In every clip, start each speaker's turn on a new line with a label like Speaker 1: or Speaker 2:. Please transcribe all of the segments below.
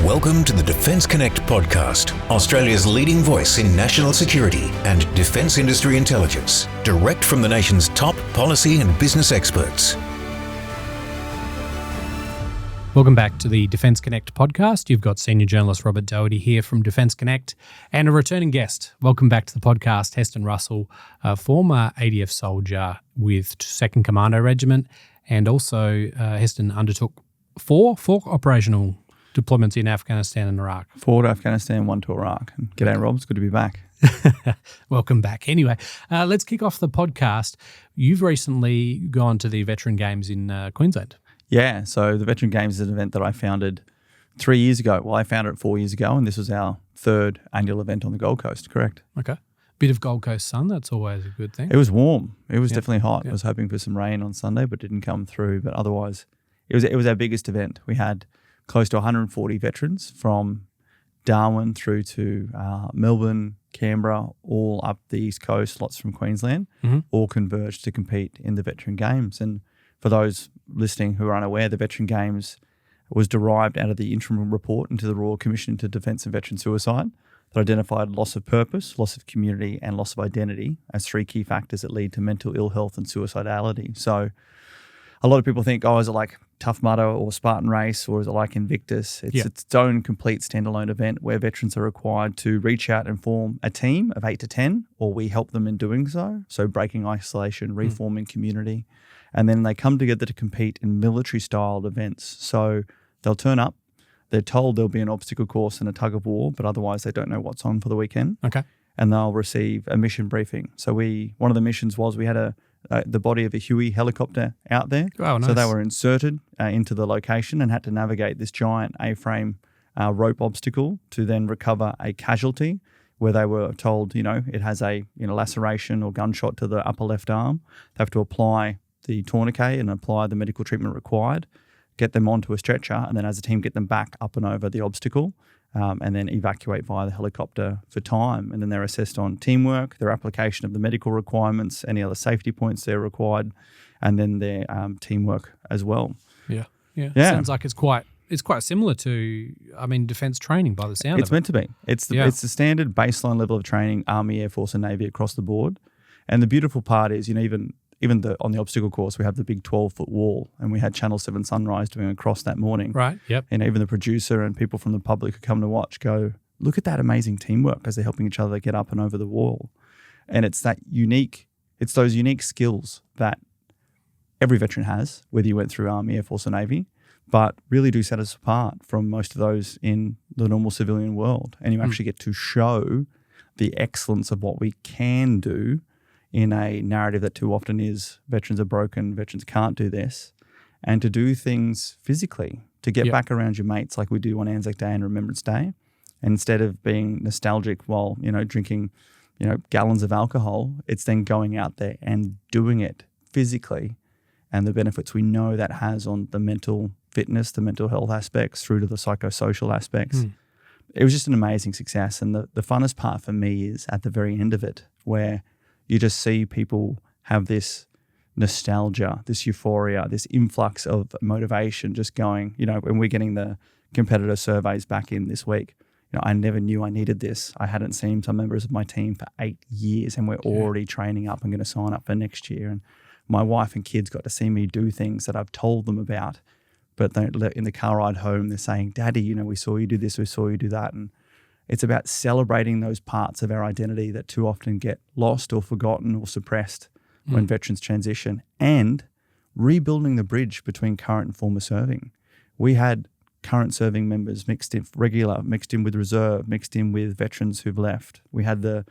Speaker 1: Welcome to the Defence Connect podcast, Australia's leading voice in national security and defence industry intelligence, direct from the nation's top policy and business experts.
Speaker 2: Welcome back to the Defence Connect podcast. You've got senior journalist Robert Dougherty here from Defence Connect and a returning guest. Welcome back to the podcast, Heston Russell, a former ADF soldier with 2nd Commando Regiment, and also Heston undertook four operational deployments in Afghanistan and Iraq.
Speaker 3: 4 to Afghanistan, 1 to Iraq. G'day, Rob. It's good to be back.
Speaker 2: Welcome back. Anyway, let's kick off the podcast. You've recently gone to the Veteran Games in Queensland.
Speaker 3: Yeah, so the Veteran Games is an event that I founded 3 years ago. Well, I founded it 4 years ago, and this was our third annual event on the Gold Coast, correct?
Speaker 2: Okay. Bit of Gold Coast sun, that's always a good thing.
Speaker 3: It was warm. It was definitely hot. I was hoping for some rain on Sunday, but didn't come through. But otherwise, it was our biggest event. We had close to 140 veterans from Darwin through to Melbourne, Canberra, all up the East Coast, lots from Queensland, all converged to compete in the Veteran Games. And for those listening who are unaware, the Veteran Games was derived out of the interim report into the Royal Commission into Defence and Veteran Suicide that identified loss of purpose, loss of community, and loss of identity as 3 key factors that lead to mental ill health and suicidality. So a lot of people think, is it like Tough Mudder or Spartan Race, or is it like Invictus? It's its own complete standalone event where veterans are required to reach out and form a team of 8 to 10, or we help them in doing so. So breaking isolation, reforming community. And then they come together to compete in military-styled events. So they'll turn up, they're told there'll be an obstacle course and a tug of war, but otherwise they don't know what's on for the weekend.
Speaker 2: Okay.
Speaker 3: And they'll receive a mission briefing. So one of the missions was we had the body of a Huey helicopter out there.
Speaker 2: Oh, nice.
Speaker 3: So they were inserted into the location and had to navigate this giant A-frame rope obstacle to then recover a casualty where they were told, it has a laceration or gunshot to the upper left arm. They have to apply the tourniquet and apply the medical treatment required, get them onto a stretcher, and then as a team get them back up and over the obstacle, and then evacuate via the helicopter for time. And then they're assessed on teamwork, their application of the medical requirements, any other safety points they're required, and then their teamwork as well.
Speaker 2: Yeah. Sounds like it's quite similar to, defence training by the sound of it.
Speaker 3: It's meant to be. It's the standard baseline level of training, Army, Air Force and Navy across the board. And the beautiful part is, even on the obstacle course, we have the big 12-foot wall, and we had Channel 7 Sunrise doing a cross that morning.
Speaker 2: Right, yep.
Speaker 3: And even the producer and people from the public who come to watch go, look at that amazing teamwork as they're helping each other get up and over the wall. And it's those unique skills that every veteran has, whether you went through Army, Air Force or Navy, but really do set us apart from most of those in the normal civilian world. And you actually get to show the excellence of what we can do in a narrative that too often is veterans are broken, veterans can't do this, and to do things physically, to get back around your mates like we do on Anzac Day and Remembrance Day. And instead of being nostalgic while, drinking, gallons of alcohol, it's then going out there and doing it physically and the benefits we know that has on the mental fitness, the mental health aspects through to the psychosocial aspects. It was just an amazing success. And the funnest part for me is at the very end of it, where you just see people have this nostalgia, this euphoria, this influx of motivation just going, when we're getting the competitor surveys back in this week, I never knew I needed this. I hadn't seen some members of my team for 8 years and we're already training up and going to sign up for next year. And my wife and kids got to see me do things that I've told them about, but in the car ride home, they're saying, Daddy, we saw you do this, we saw you do that. And it's about celebrating those parts of our identity that too often get lost or forgotten or suppressed when veterans transition, and rebuilding the bridge between current and former serving. We had current serving members mixed in regular, mixed in with reserve, mixed in with veterans who've left. We had the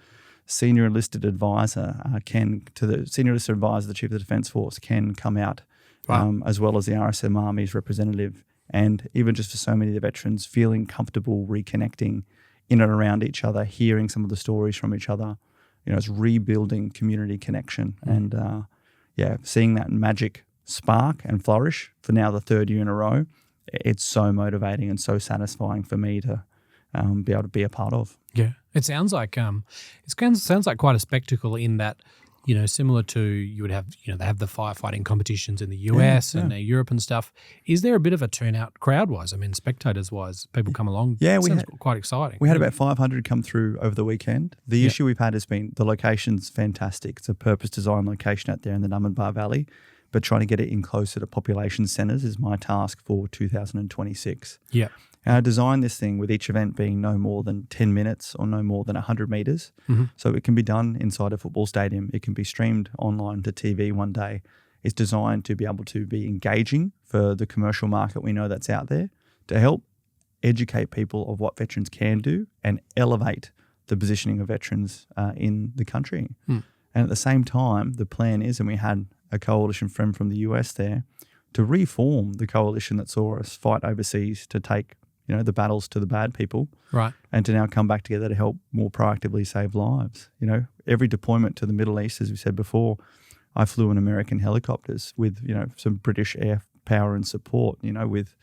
Speaker 3: senior enlisted advisor, Ken, to the senior enlisted advisor, the Chief of the Defence Force, Ken, come out, as well as the RSM Army's representative. And even just for so many of the veterans feeling comfortable reconnecting in and around each other, hearing some of the stories from each other, it's rebuilding community connection. And seeing that magic spark and flourish for now the 3rd year in a row, it's so motivating and so satisfying for me to be able to be a part of.
Speaker 2: Yeah, it sounds like quite a spectacle in that similar to you would have, they have the firefighting competitions in the US and Europe and stuff. Is there a bit of a turnout crowd-wise? I mean, spectators-wise, people come along.
Speaker 3: Yeah,
Speaker 2: sounds quite exciting.
Speaker 3: We had about 500 come through over the weekend. The issue we've had has been the location's fantastic. It's a purpose-designed location out there in the Numinbah Valley, but trying to get it in closer to population centres is my task for 2026.
Speaker 2: Yeah.
Speaker 3: And I designed this thing with each event being no more than 10 minutes or no more than 100 metres.
Speaker 2: Mm-hmm.
Speaker 3: So it can be done inside a football stadium. It can be streamed online to TV one day. It's designed to be able to be engaging for the commercial market we know that's out there, to help educate people of what veterans can do and elevate the positioning of veterans in the country. And at the same time, the plan is, and we had a coalition friend from the US there, to reform the coalition that saw us fight overseas to take the battles to the bad people,
Speaker 2: right? And
Speaker 3: to now come back together to help more proactively save lives. Every deployment to the Middle East, as we said before, I flew in American helicopters with, some British air power and support, with,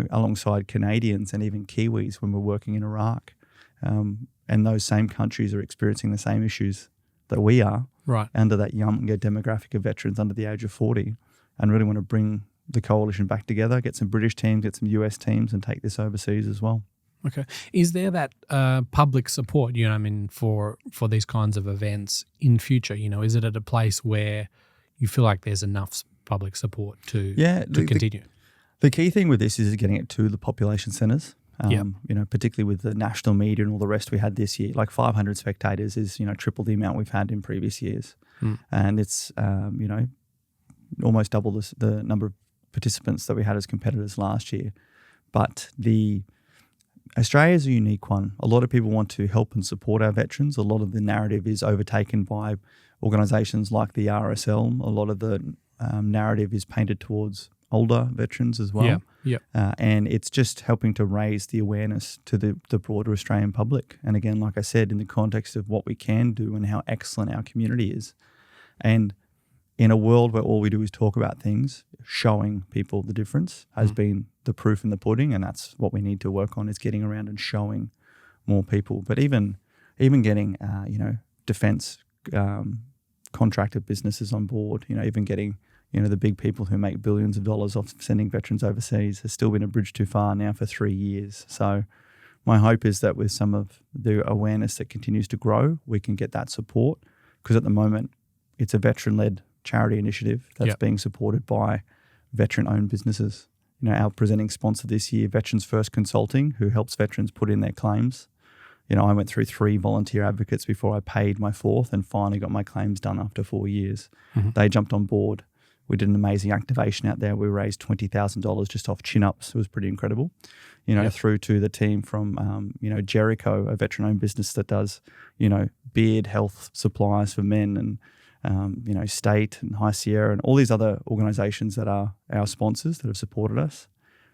Speaker 3: alongside Canadians and even Kiwis when we're working in Iraq. And those same countries are experiencing the same issues that we are,
Speaker 2: right,
Speaker 3: under that younger demographic of veterans under the age of 40, and really want to bring the coalition back together, get some British teams, get some US teams, and take this overseas as well.
Speaker 2: Okay. Is there that public support, for these kinds of events in future? Is it at a place where you feel like there's enough public support to continue?
Speaker 3: The key thing with this is getting it to the population centres. Particularly with the national media and all the rest we had this year. Like 500 spectators is, triple the amount we've had in previous years. And it's, almost double the number of participants that we had as competitors last year. But Australia is a unique one. A lot of people want to help and support our veterans. A lot of the narrative is overtaken by organisations like the RSL. A lot of the narrative is painted towards older veterans as well. And it's just helping to raise the awareness to the broader Australian public. And again, like I said, in the context of what we can do and how excellent our community is. And in a world where all we do is talk about things, showing people the difference has been the proof in the pudding, and that's what we need to work on, is getting around and showing more people. But even getting, defence contracted businesses on board, even getting, the big people who make billions of dollars off sending veterans overseas has still been a bridge too far now for 3 years. So my hope is that with some of the awareness that continues to grow, we can get that support, because at the moment it's a veteran-led charity initiative that's being supported by veteran-owned businesses. Our presenting sponsor this year, Veterans First Consulting, who helps veterans put in their claims. I went through 3 volunteer advocates before I paid my 4th and finally got my claims done after 4 years. They jumped on board. We did an amazing activation out there. We raised $20,000 just off chin-ups. It was pretty incredible. Through to the team from, Jericho, a veteran-owned business that does, beard health supplies for men, and State and High Sierra and all these other organisations that are our sponsors that have supported us.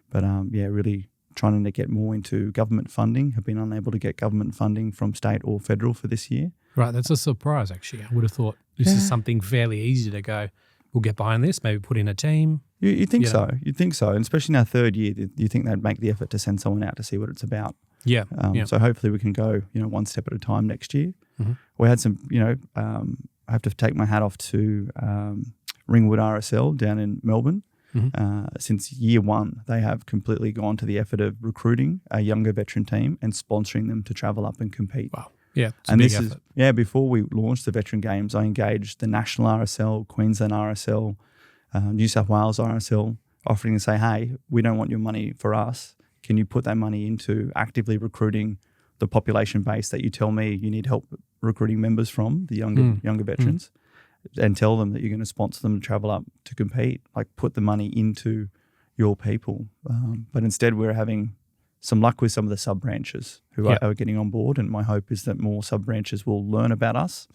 Speaker 3: But really trying to get more into government funding. Have been unable to get government funding from state or federal for this year.
Speaker 2: Right, that's a surprise actually. I would have thought this is something fairly easy to go, we'll get behind this, maybe put in a team.
Speaker 3: You'd think so. You'd think so. And especially in our 3rd year, you think they'd make the effort to send someone out to see what it's about. So hopefully we can go, one step at a time next year. We had some, I have to take my hat off to Ringwood RSL down in Melbourne. Since year 1, they have completely gone to the effort of recruiting a younger veteran team and sponsoring them to travel up and compete.
Speaker 2: Wow. Yeah, it's
Speaker 3: and
Speaker 2: a big
Speaker 3: this
Speaker 2: effort.
Speaker 3: is before we launched the veteran games, I engaged the National RSL, Queensland RSL, New South Wales RSL, offering to say, hey, we don't want your money for us. Can you put that money into actively recruiting the population base that you tell me you need help recruiting members from, the younger veterans, and tell them that you're going to sponsor them to travel up to compete, like put the money into your people. But instead we're having some luck with some of the sub-branches who are getting on board, and my hope is that more sub-branches will learn about us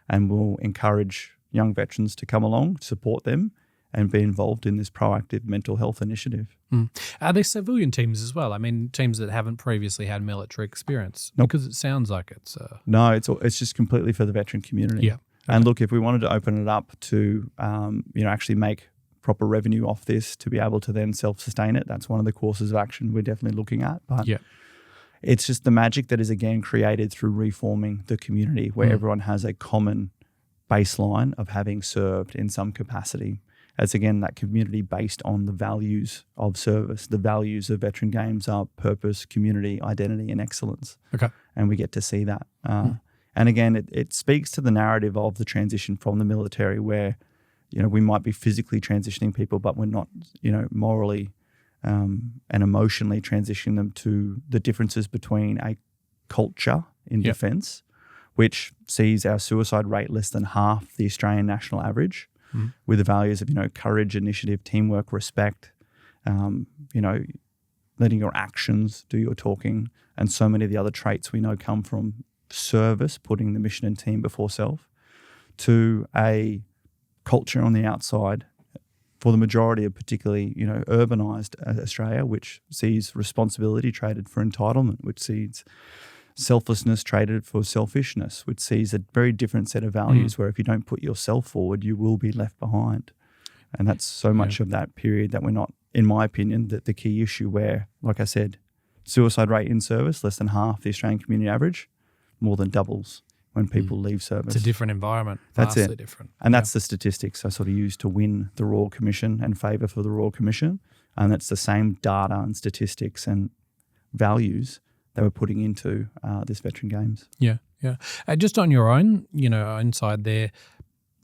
Speaker 3: and will encourage young veterans to come along, support them, and be involved in this proactive mental health initiative.
Speaker 2: Are there civilian teams as well? I mean, teams that haven't previously had military experience?
Speaker 3: Nope.
Speaker 2: Because it sounds like it's...
Speaker 3: No, it's just completely for the veteran community.
Speaker 2: Yeah. Okay.
Speaker 3: And look, if we wanted to open it up to, actually make proper revenue off this to be able to then self-sustain it, that's one of the courses of action we're definitely looking at. But it's just the magic that is, again, created through reforming the community where everyone has a common baseline of having served in some capacity. As again, that community based on the values of service. The values of veteran games are purpose, community, identity, and excellence.
Speaker 2: Okay.
Speaker 3: And we get to see that. And again, it speaks to the narrative of the transition from the military where, we might be physically transitioning people, but we're not, morally and emotionally transitioning them to the differences between a culture in defence, which sees our suicide rate less than half the Australian national average, with the values of, courage, initiative, teamwork, respect, letting your actions do your talking, and so many of the other traits we know come from service, putting the mission and team before self, to a culture on the outside for the majority of particularly, urbanised Australia, which sees responsibility traded for entitlement, which sees selflessness traded for selfishness, which sees a very different set of values where if you don't put yourself forward, you will be left behind. And that's so much of that period that we're not, in my opinion, the key issue where, like I said, suicide rate in service, less than half the Australian community average, more than doubles when people leave service.
Speaker 2: It's a different environment,
Speaker 3: that's
Speaker 2: vastly
Speaker 3: it.
Speaker 2: different.
Speaker 3: And that's the statistics I sort of use to win the Royal Commission and favour for the Royal Commission. And that's the same data and statistics and values that we're putting into this Veteran Games.
Speaker 2: Yeah. Just on your own, own side there,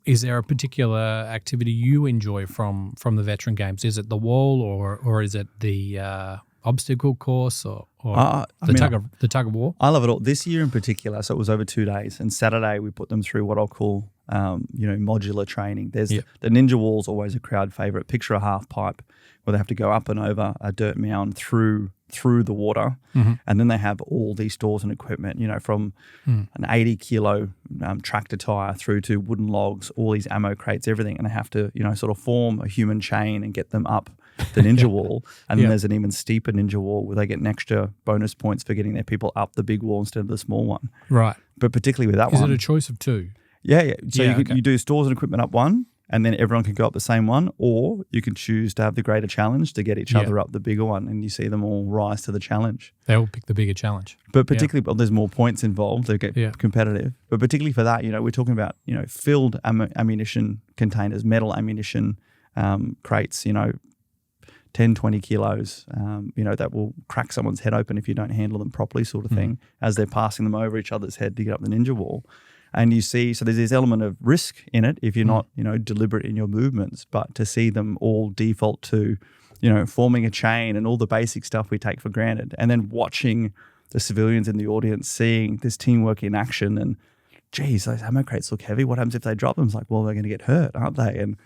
Speaker 2: is there a particular activity you enjoy from the Veteran Games? Is it the wall or is it the obstacle course or the tug of war?
Speaker 3: I love it all. This year in particular, so it was over 2 days, and Saturday we put them through what I'll call modular training. There's the ninja wall's always a crowd favourite. Picture a half pipe where they have to go up and over a dirt mound through the water, and then they have all these stores and equipment, from an 80 kilo tractor tire through to wooden logs, all these ammo crates, everything, and they have to sort of form a human chain and get them up the ninja wall. And then there's an even steeper ninja wall where they get an extra bonus points for getting their people up the big wall instead of the small one.
Speaker 2: Right.
Speaker 3: But particularly with that
Speaker 2: Is
Speaker 3: one,
Speaker 2: it a choice of two?
Speaker 3: Yeah. So you do stores and equipment up one, and then everyone can go up the same one, or you can choose to have the greater challenge to get each other up the bigger one, and you see them all rise to the challenge.
Speaker 2: They all pick the bigger challenge.
Speaker 3: But particularly, there's more points involved. They get competitive. But particularly for that, we're talking about, filled ammunition containers, metal ammunition crates, 10, 20 kilos, that will crack someone's head open if you don't handle them properly, sort of thing, as they're passing them over each other's head to get up the ninja wall. And you see, so there's this element of risk in it if you're not, deliberate in your movements, but to see them all default to, forming a chain and all the basic stuff we take for granted, and then watching the civilians in the audience seeing this teamwork in action and, geez, those ammo crates look heavy. What happens if they drop them? It's like, well, they're going to get hurt, aren't they? And,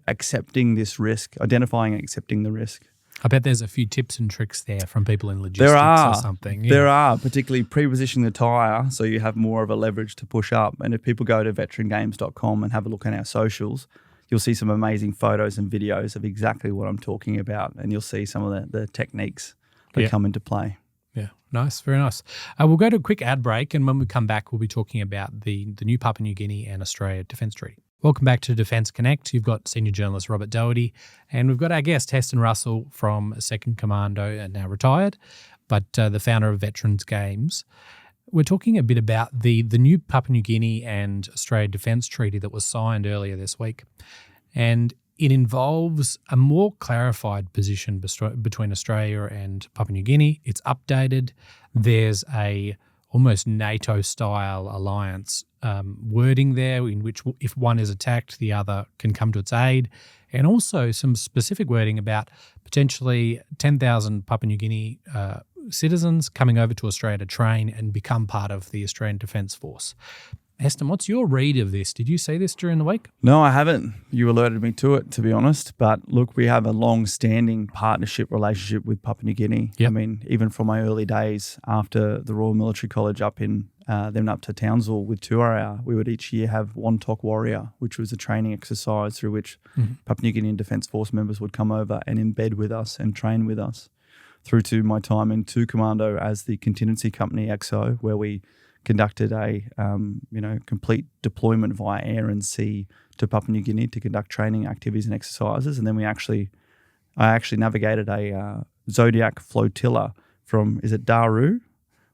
Speaker 3: accepting this risk, identifying and accepting the risk.
Speaker 2: I bet there's a few tips and tricks there from people in logistics or something.
Speaker 3: There are, particularly pre-positioning the tyre so you have more of a leverage to push up. And if people go to veterangames.com and have a look at our socials, you'll see some amazing photos and videos of exactly what I'm talking about, and you'll see some of the techniques that come into play.
Speaker 2: Yeah, nice, very nice. We'll go to a quick ad break, and when we come back, we'll be talking about the new Papua New Guinea and Australia Defence Treaty. Welcome back to Defence Connect. You've got senior journalist Robert Dougherty, and we've got our guest Heston Russell from 2nd Commando, now retired, but the founder of Veterans Games. We're talking a bit about the new Papua New Guinea and Australia Defence Treaty that was signed earlier this week, and it involves a more clarified position between Australia and Papua New Guinea. It's updated. There's a almost NATO-style alliance wording there in which if one is attacked, the other can come to its aid, and also some specific wording about potentially 10,000 Papua New Guinea citizens coming over to Australia to train and become part of the Australian Defence Force. Heston, what's your read of this? Did you see this during the week?
Speaker 3: No, I haven't. You alerted me to it, to be honest. But look, we have a long-standing partnership relationship with Papua New Guinea.
Speaker 2: Yep.
Speaker 3: I mean, even from my early days after the Royal Military College up in then up to Townsville with Tuarau, we would each year have Wontok Warrior, which was a training exercise through which Papua New Guinean Defence Force members would come over and embed with us and train with us, through to my time in 2 Commando as the contingency company XO, where we conducted a complete deployment via air and sea to Papua New Guinea to conduct training activities and exercises. And then I actually navigated a Zodiac flotilla from, is it Daru,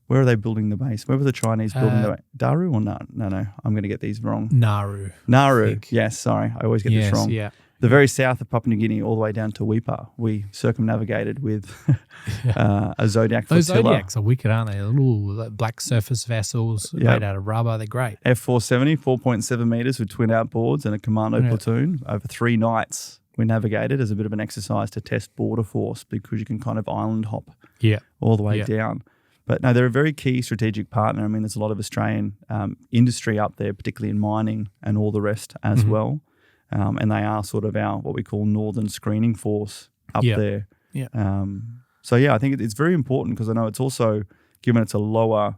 Speaker 3: Where are they building the base? Where were the Chinese building the base? Daru or no? No. I'm going to get these wrong.
Speaker 2: Nauru.
Speaker 3: Yes, sorry. I always get this wrong.
Speaker 2: Yeah.
Speaker 3: The very south of Papua New Guinea all the way down to Weipa, we circumnavigated with a Zodiac flotilla.
Speaker 2: Those Zodiacs are wicked, aren't they? Little black surface vessels made out of rubber. They're great.
Speaker 3: F470, 4.7 metres with twin outboards and a commando platoon. Over 3 nights we navigated as a bit of an exercise to test border force because you can kind of island hop all the way down. But no, they're a very key strategic partner. I mean, there's a lot of Australian industry up there, particularly in mining and all the rest as well. And they are sort of our what we call northern screening force up there. Yeah. I think it's very important because I know it's also, given it's a lower,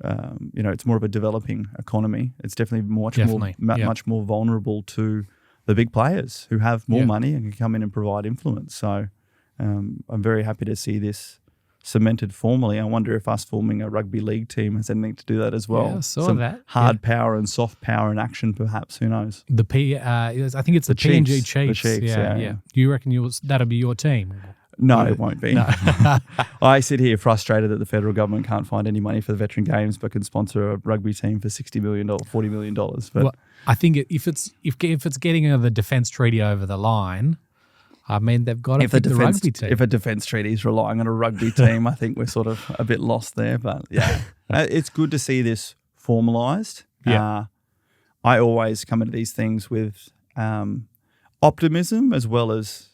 Speaker 3: it's more of a developing economy. It's definitely much more vulnerable to the big players who have more money and can come in and provide influence. So I'm very happy to see this cemented formally. I wonder if us forming a rugby league team has anything to do that as well.
Speaker 2: Yeah, I saw that.
Speaker 3: Hard power and soft power in action, perhaps. Who knows?
Speaker 2: I think it's the PNG Chiefs.
Speaker 3: The Chiefs, yeah.
Speaker 2: Do you reckon that'll be your team?
Speaker 3: No, it won't be. No. I sit here frustrated that the federal government can't find any money for the veteran games, but can sponsor a rugby team for $60 million, $40 million. But
Speaker 2: well, I think if it's getting the defence treaty over the line, I mean, they've got to pick the rugby team.
Speaker 3: If a defence treaty is relying on a rugby team, I think we're sort of a bit lost there. But yeah, it's good to see this formalised. Yeah. I always come into these things with optimism as well as,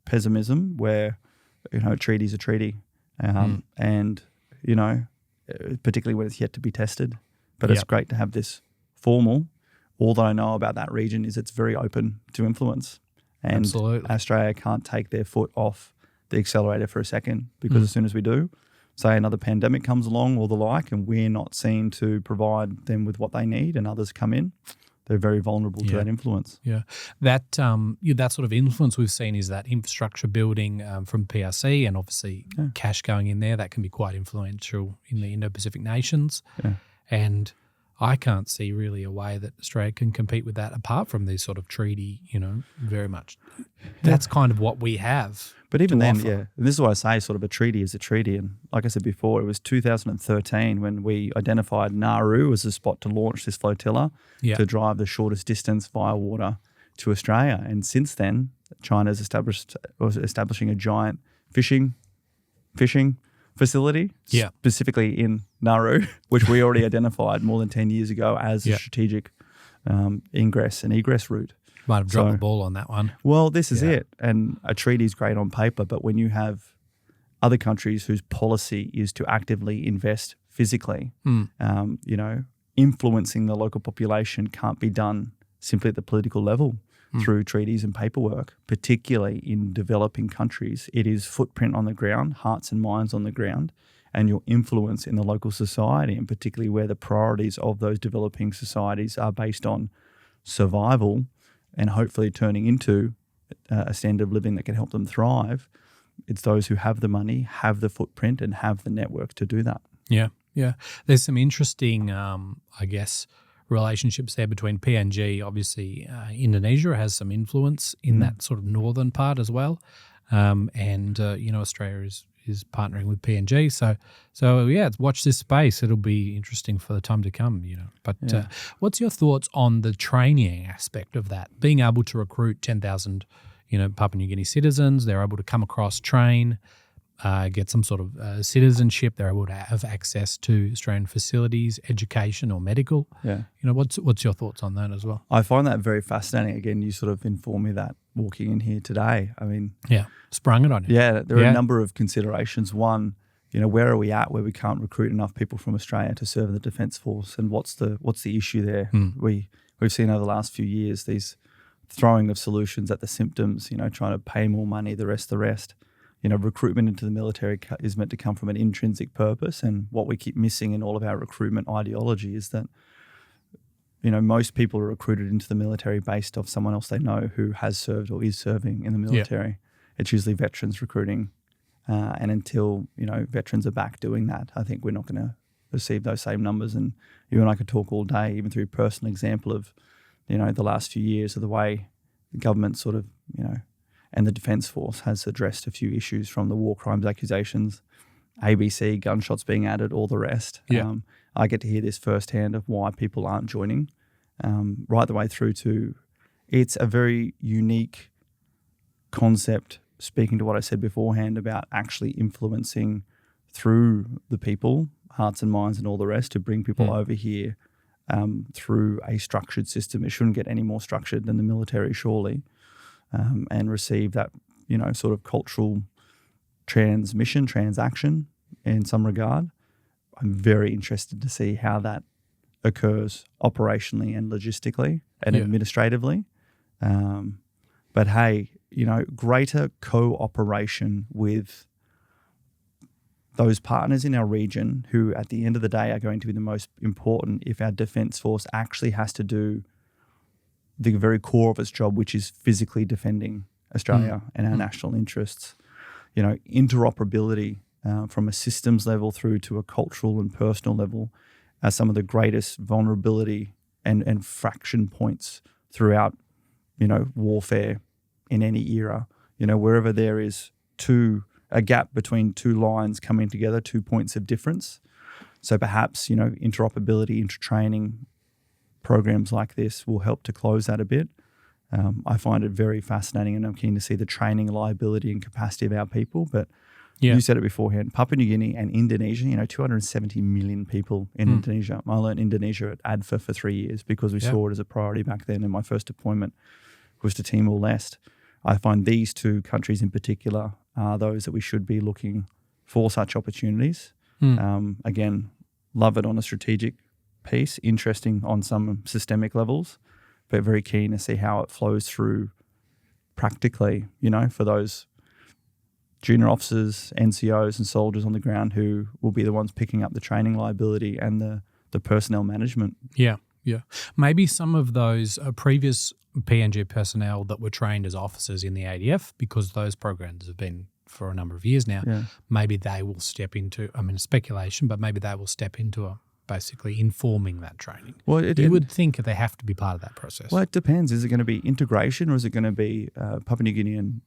Speaker 3: pessimism, where, a treaty's a treaty. And, particularly when it's yet to be tested. But it's great to have this formal. All that I know about that region is it's very open to influence. And
Speaker 2: absolutely.
Speaker 3: Australia can't take their foot off the accelerator for a second because as soon as we do, say another pandemic comes along or the like, and we're not seen to provide them with what they need and others come in, they're very vulnerable to that influence.
Speaker 2: Yeah. That sort of influence we've seen is that infrastructure building from PRC and obviously cash going in there. That can be quite influential in the Indo-Pacific nations. Yeah. And I can't see really a way that Australia can compete with that apart from these sort of treaty, very much. That's kind of what we have.
Speaker 3: But even then, and this is why I say sort of a treaty is a treaty. And like I said before, it was 2013 when we identified Nauru as a spot to launch this flotilla to drive the shortest distance via water to Australia. And since then, China's establishing a giant fishing facility, specifically in Nauru, which we already identified more than 10 years ago as a strategic ingress and egress route.
Speaker 2: Might have dropped the ball on that one.
Speaker 3: Well, this is it. And a treaty is great on paper, but when you have other countries whose policy is to actively invest physically, influencing the local population can't be done simply at the political level through treaties and paperwork, particularly in developing countries. It is footprint on the ground, hearts and minds on the ground, and your influence in the local society, and particularly where the priorities of those developing societies are based on survival and hopefully turning into a standard of living that can help them thrive. It's those who have the money, have the footprint, and have the network to do that.
Speaker 2: Yeah, yeah. There's some interesting, relationships there between PNG. Obviously, Indonesia has some influence in that sort of northern part as well. Australia is partnering with PNG. So watch this space. It'll be interesting for the time to come, But what's your thoughts on the training aspect of that? Being able to recruit 10,000, Papua New Guinea citizens, they're able to come across, train, get some sort of citizenship. They're able to have access to Australian facilities, education or medical. Yeah. What's your thoughts on that as well?
Speaker 3: I find that very fascinating. Again, you sort of informed me that walking in here today. I mean,
Speaker 2: sprung it on you.
Speaker 3: Yeah, there are a number of considerations. One, where are we at where we can't recruit enough people from Australia to serve in the Defence Force, and what's the issue there? We've seen over the last few years these throwing of solutions at the symptoms. Trying to pay more money, the rest. Recruitment into the military is meant to come from an intrinsic purpose, and what we keep missing in all of our recruitment ideology is that, most people are recruited into the military based off someone else they know who has served or is serving in the military. Yeah. It's usually veterans recruiting, and until, veterans are back doing that, I think we're not going to receive those same numbers. And you and I could talk all day, even through a personal example of, the last few years of the way the government sort of, and the Defence Force has addressed a few issues, from the war crimes accusations ABC, gunshots being added, all the rest.
Speaker 2: Yeah.
Speaker 3: I get to hear this firsthand of why people aren't joining, right the way through to it's a very unique concept, speaking to what I said beforehand about actually influencing through the people, hearts and minds and all the rest to bring people over here through a structured system. It shouldn't get any more structured than the military, surely, and receive that, sort of cultural transaction in some regard. I'm very interested to see how that occurs operationally and logistically and administratively. But hey, greater cooperation with those partners in our region who at the end of the day are going to be the most important if our Defence Force actually has to do the very core of its job, which is physically defending Australia and our national interests. Interoperability from a systems level through to a cultural and personal level are some of the greatest vulnerability and fraction points throughout, warfare in any era. Wherever there is a gap between two lines coming together, 2 points of difference. So perhaps, interoperability, inter-training programs like this will help to close that a bit. I find it very fascinating, and I'm keen to see the training, liability and capacity of our people. But you said it beforehand, Papua New Guinea and Indonesia, 270 million people in Indonesia. I learned Indonesia at ADFA for 3 years because we saw it as a priority back then, and my first deployment was to Timor-Leste. I find these two countries in particular are those that we should be looking for such opportunities. Again, love it on a strategic piece, interesting on some systemic levels, but very keen to see how it flows through practically, for those junior officers, NCOs and soldiers on the ground who will be the ones picking up the training liability and the personnel management.
Speaker 2: Yeah. Maybe some of those previous PNG personnel that were trained as officers in the ADF, because those programs have been for a number of years now, maybe they will step into, speculation, but maybe they will step into basically informing that training.
Speaker 3: Well,
Speaker 2: you would think they have to be part of that process.
Speaker 3: Well, it depends. Is it going to be integration or is it going to be Papua New Guinean,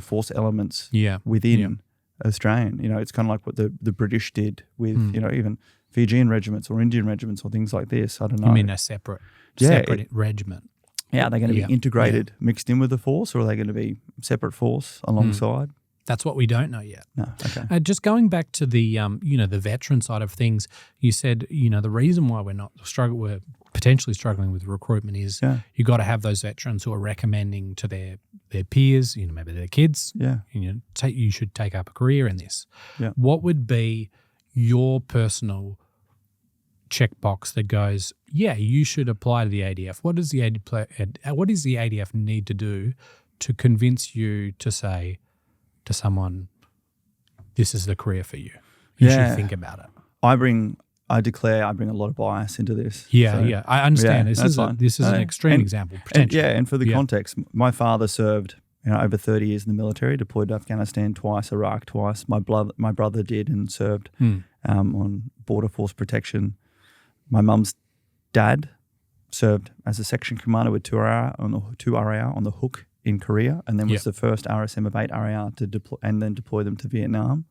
Speaker 3: force elements within Australian? It's kind of like what the British did with, even Fijian regiments or Indian regiments or things like this. I don't know.
Speaker 2: You mean a separate regiment?
Speaker 3: Yeah, are they going to be integrated, mixed in with the force, or are they going to be separate force alongside?
Speaker 2: That's what we don't know yet.
Speaker 3: No, okay.
Speaker 2: Just going back to the, the veteran side of things, you said, the reason why we're potentially struggling with recruitment is you got to have those veterans who are recommending to their peers, maybe their kids, you should take up a career in this.
Speaker 3: Yeah.
Speaker 2: What would be your personal checkbox that goes, you should apply to the ADF? What does the ADF need to do to convince you to say to someone, this is the career for you? You should think about it.
Speaker 3: I bring a lot of bias into this.
Speaker 2: I understand. This is an extreme example, potentially.
Speaker 3: And for the context, my father served over 30 years in the military, deployed to Afghanistan twice, Iraq twice. My brother did and served on border force protection. My mum's dad served as a section commander with 2 RAR on the Hook in Korea, and then was the first RSM of 8 RAR to deploy and then deploy them to Vietnam.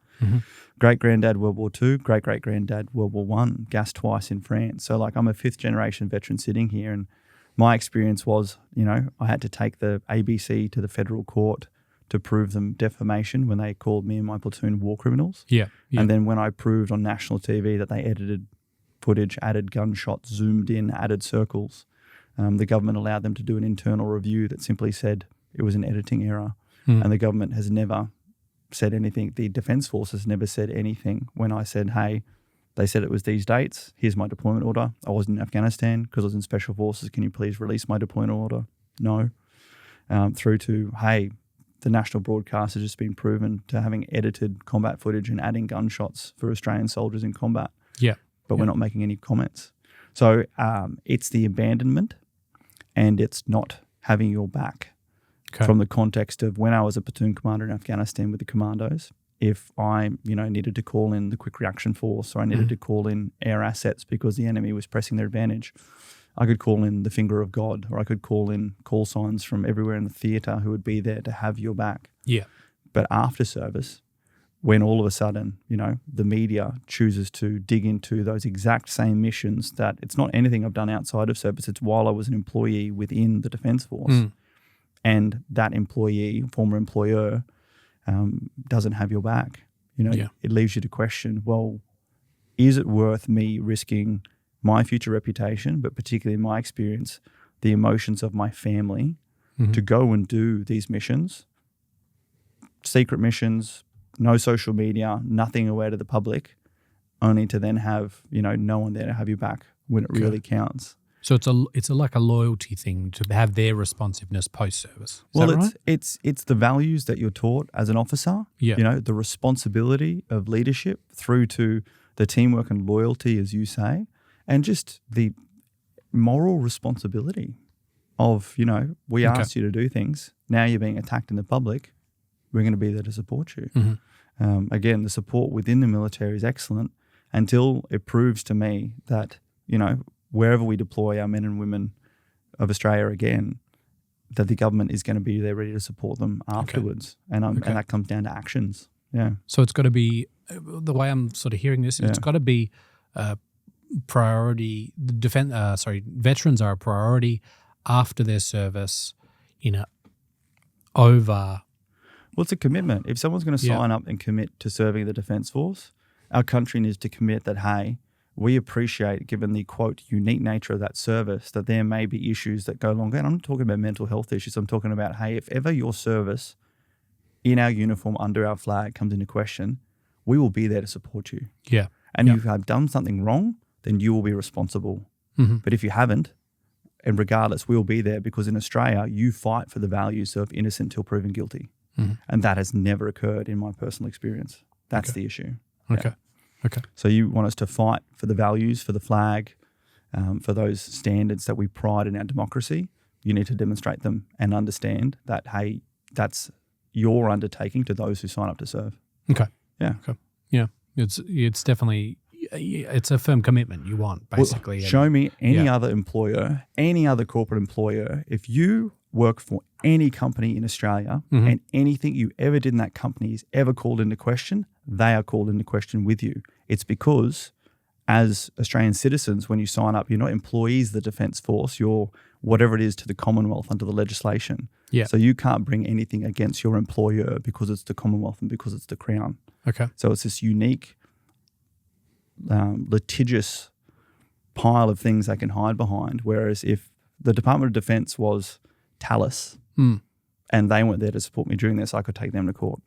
Speaker 3: Great-granddad World War II, great-great-granddad World War I, gassed twice in France. So I'm a 5th-generation veteran sitting here, and my experience was, I had to take the ABC to the federal court to prove them defamation when they called me and my platoon war criminals. And then when I proved on national TV that they edited footage, added gunshots, zoomed in, added circles, the government allowed them to do an internal review that simply said it was an editing error. And the government has never said anything. The Defence Force has never said anything when I said, hey, they said it was these dates. Here's my deployment order. I wasn't in Afghanistan because I was in Special Forces. Can you please release my deployment order? No. Through to, hey, the national broadcast has just been proven to having edited combat footage and adding gunshots for Australian soldiers in combat. But we're not making any comments. So it's the abandonment and it's not having your back. From the context of when I was a platoon commander in Afghanistan with the commandos, if I, needed to call in the quick reaction force or I needed to call in air assets because the enemy was pressing their advantage, I could call in the finger of God, or I could call in call signs from everywhere in the theatre who would be there to have your back. But after service, when all of a sudden, the media chooses to dig into those exact same missions that it's not anything I've done outside of service, it's while I was an employee within the Defence Force. And that employee, former employer, doesn't have your back. It leaves you to question, well, is it worth me risking my future reputation, but particularly in my experience, the emotions of my family to go and do these missions, secret missions, no social media, nothing aware to the public, only to then have, no one there to have you back when it really counts.
Speaker 2: So it's like a loyalty thing to have their responsiveness post-service. Is that right?
Speaker 3: It's the values that you're taught as an officer, the responsibility of leadership through to the teamwork and loyalty, as you say, and just the moral responsibility of, we asked you to do things. Now you're being attacked in the public. We're going to be there to support you. Again, the support within the military is excellent until it proves to me that, wherever we deploy our men and women of Australia again, that the government is going to be there ready to support them afterwards. And that comes down to actions. Yeah.
Speaker 2: So it's got to be, the way I'm sort of hearing this, it's got to be priority. Veterans are a priority after their service, over.
Speaker 3: Well, it's a commitment. If someone's going to sign up and commit to serving the Defence Force, our country needs to commit that, hey, we appreciate, given the, quote, unique nature of that service, that there may be issues that go longer. And I'm not talking about mental health issues. I'm talking about, hey, if ever your service in our uniform under our flag comes into question, we will be there to support you.
Speaker 2: Yeah.
Speaker 3: And if you have done something wrong, then you will be responsible. But if you haven't, and regardless, we'll be there because in Australia, you fight for the values of innocent till proven guilty. And that has never occurred in my personal experience. That's the issue.
Speaker 2: Okay.
Speaker 3: So you want us to fight for the values, for the flag, for those standards that we pride in our democracy. You need to demonstrate them and understand that, hey, that's your undertaking to those who sign up to serve.
Speaker 2: Okay.
Speaker 3: Yeah.
Speaker 2: Okay. Yeah. It's definitely, it's a firm commitment you want, basically.
Speaker 3: Well, show me any other employer, any other corporate employer, if you work for any company in Australia and anything you ever did in that company is ever called into question, they are called into question with you. It's because as Australian citizens, when you sign up, you're not employees of the Defence Force, you're whatever it is to the Commonwealth under the legislation. Yeah. So you can't bring anything against your employer because it's the Commonwealth and because it's the Crown.
Speaker 2: Okay.
Speaker 3: So it's this unique, litigious pile of things they can hide behind. Whereas if the Department of Defence was Tallis and they weren't there to support me during this, I could take them to court.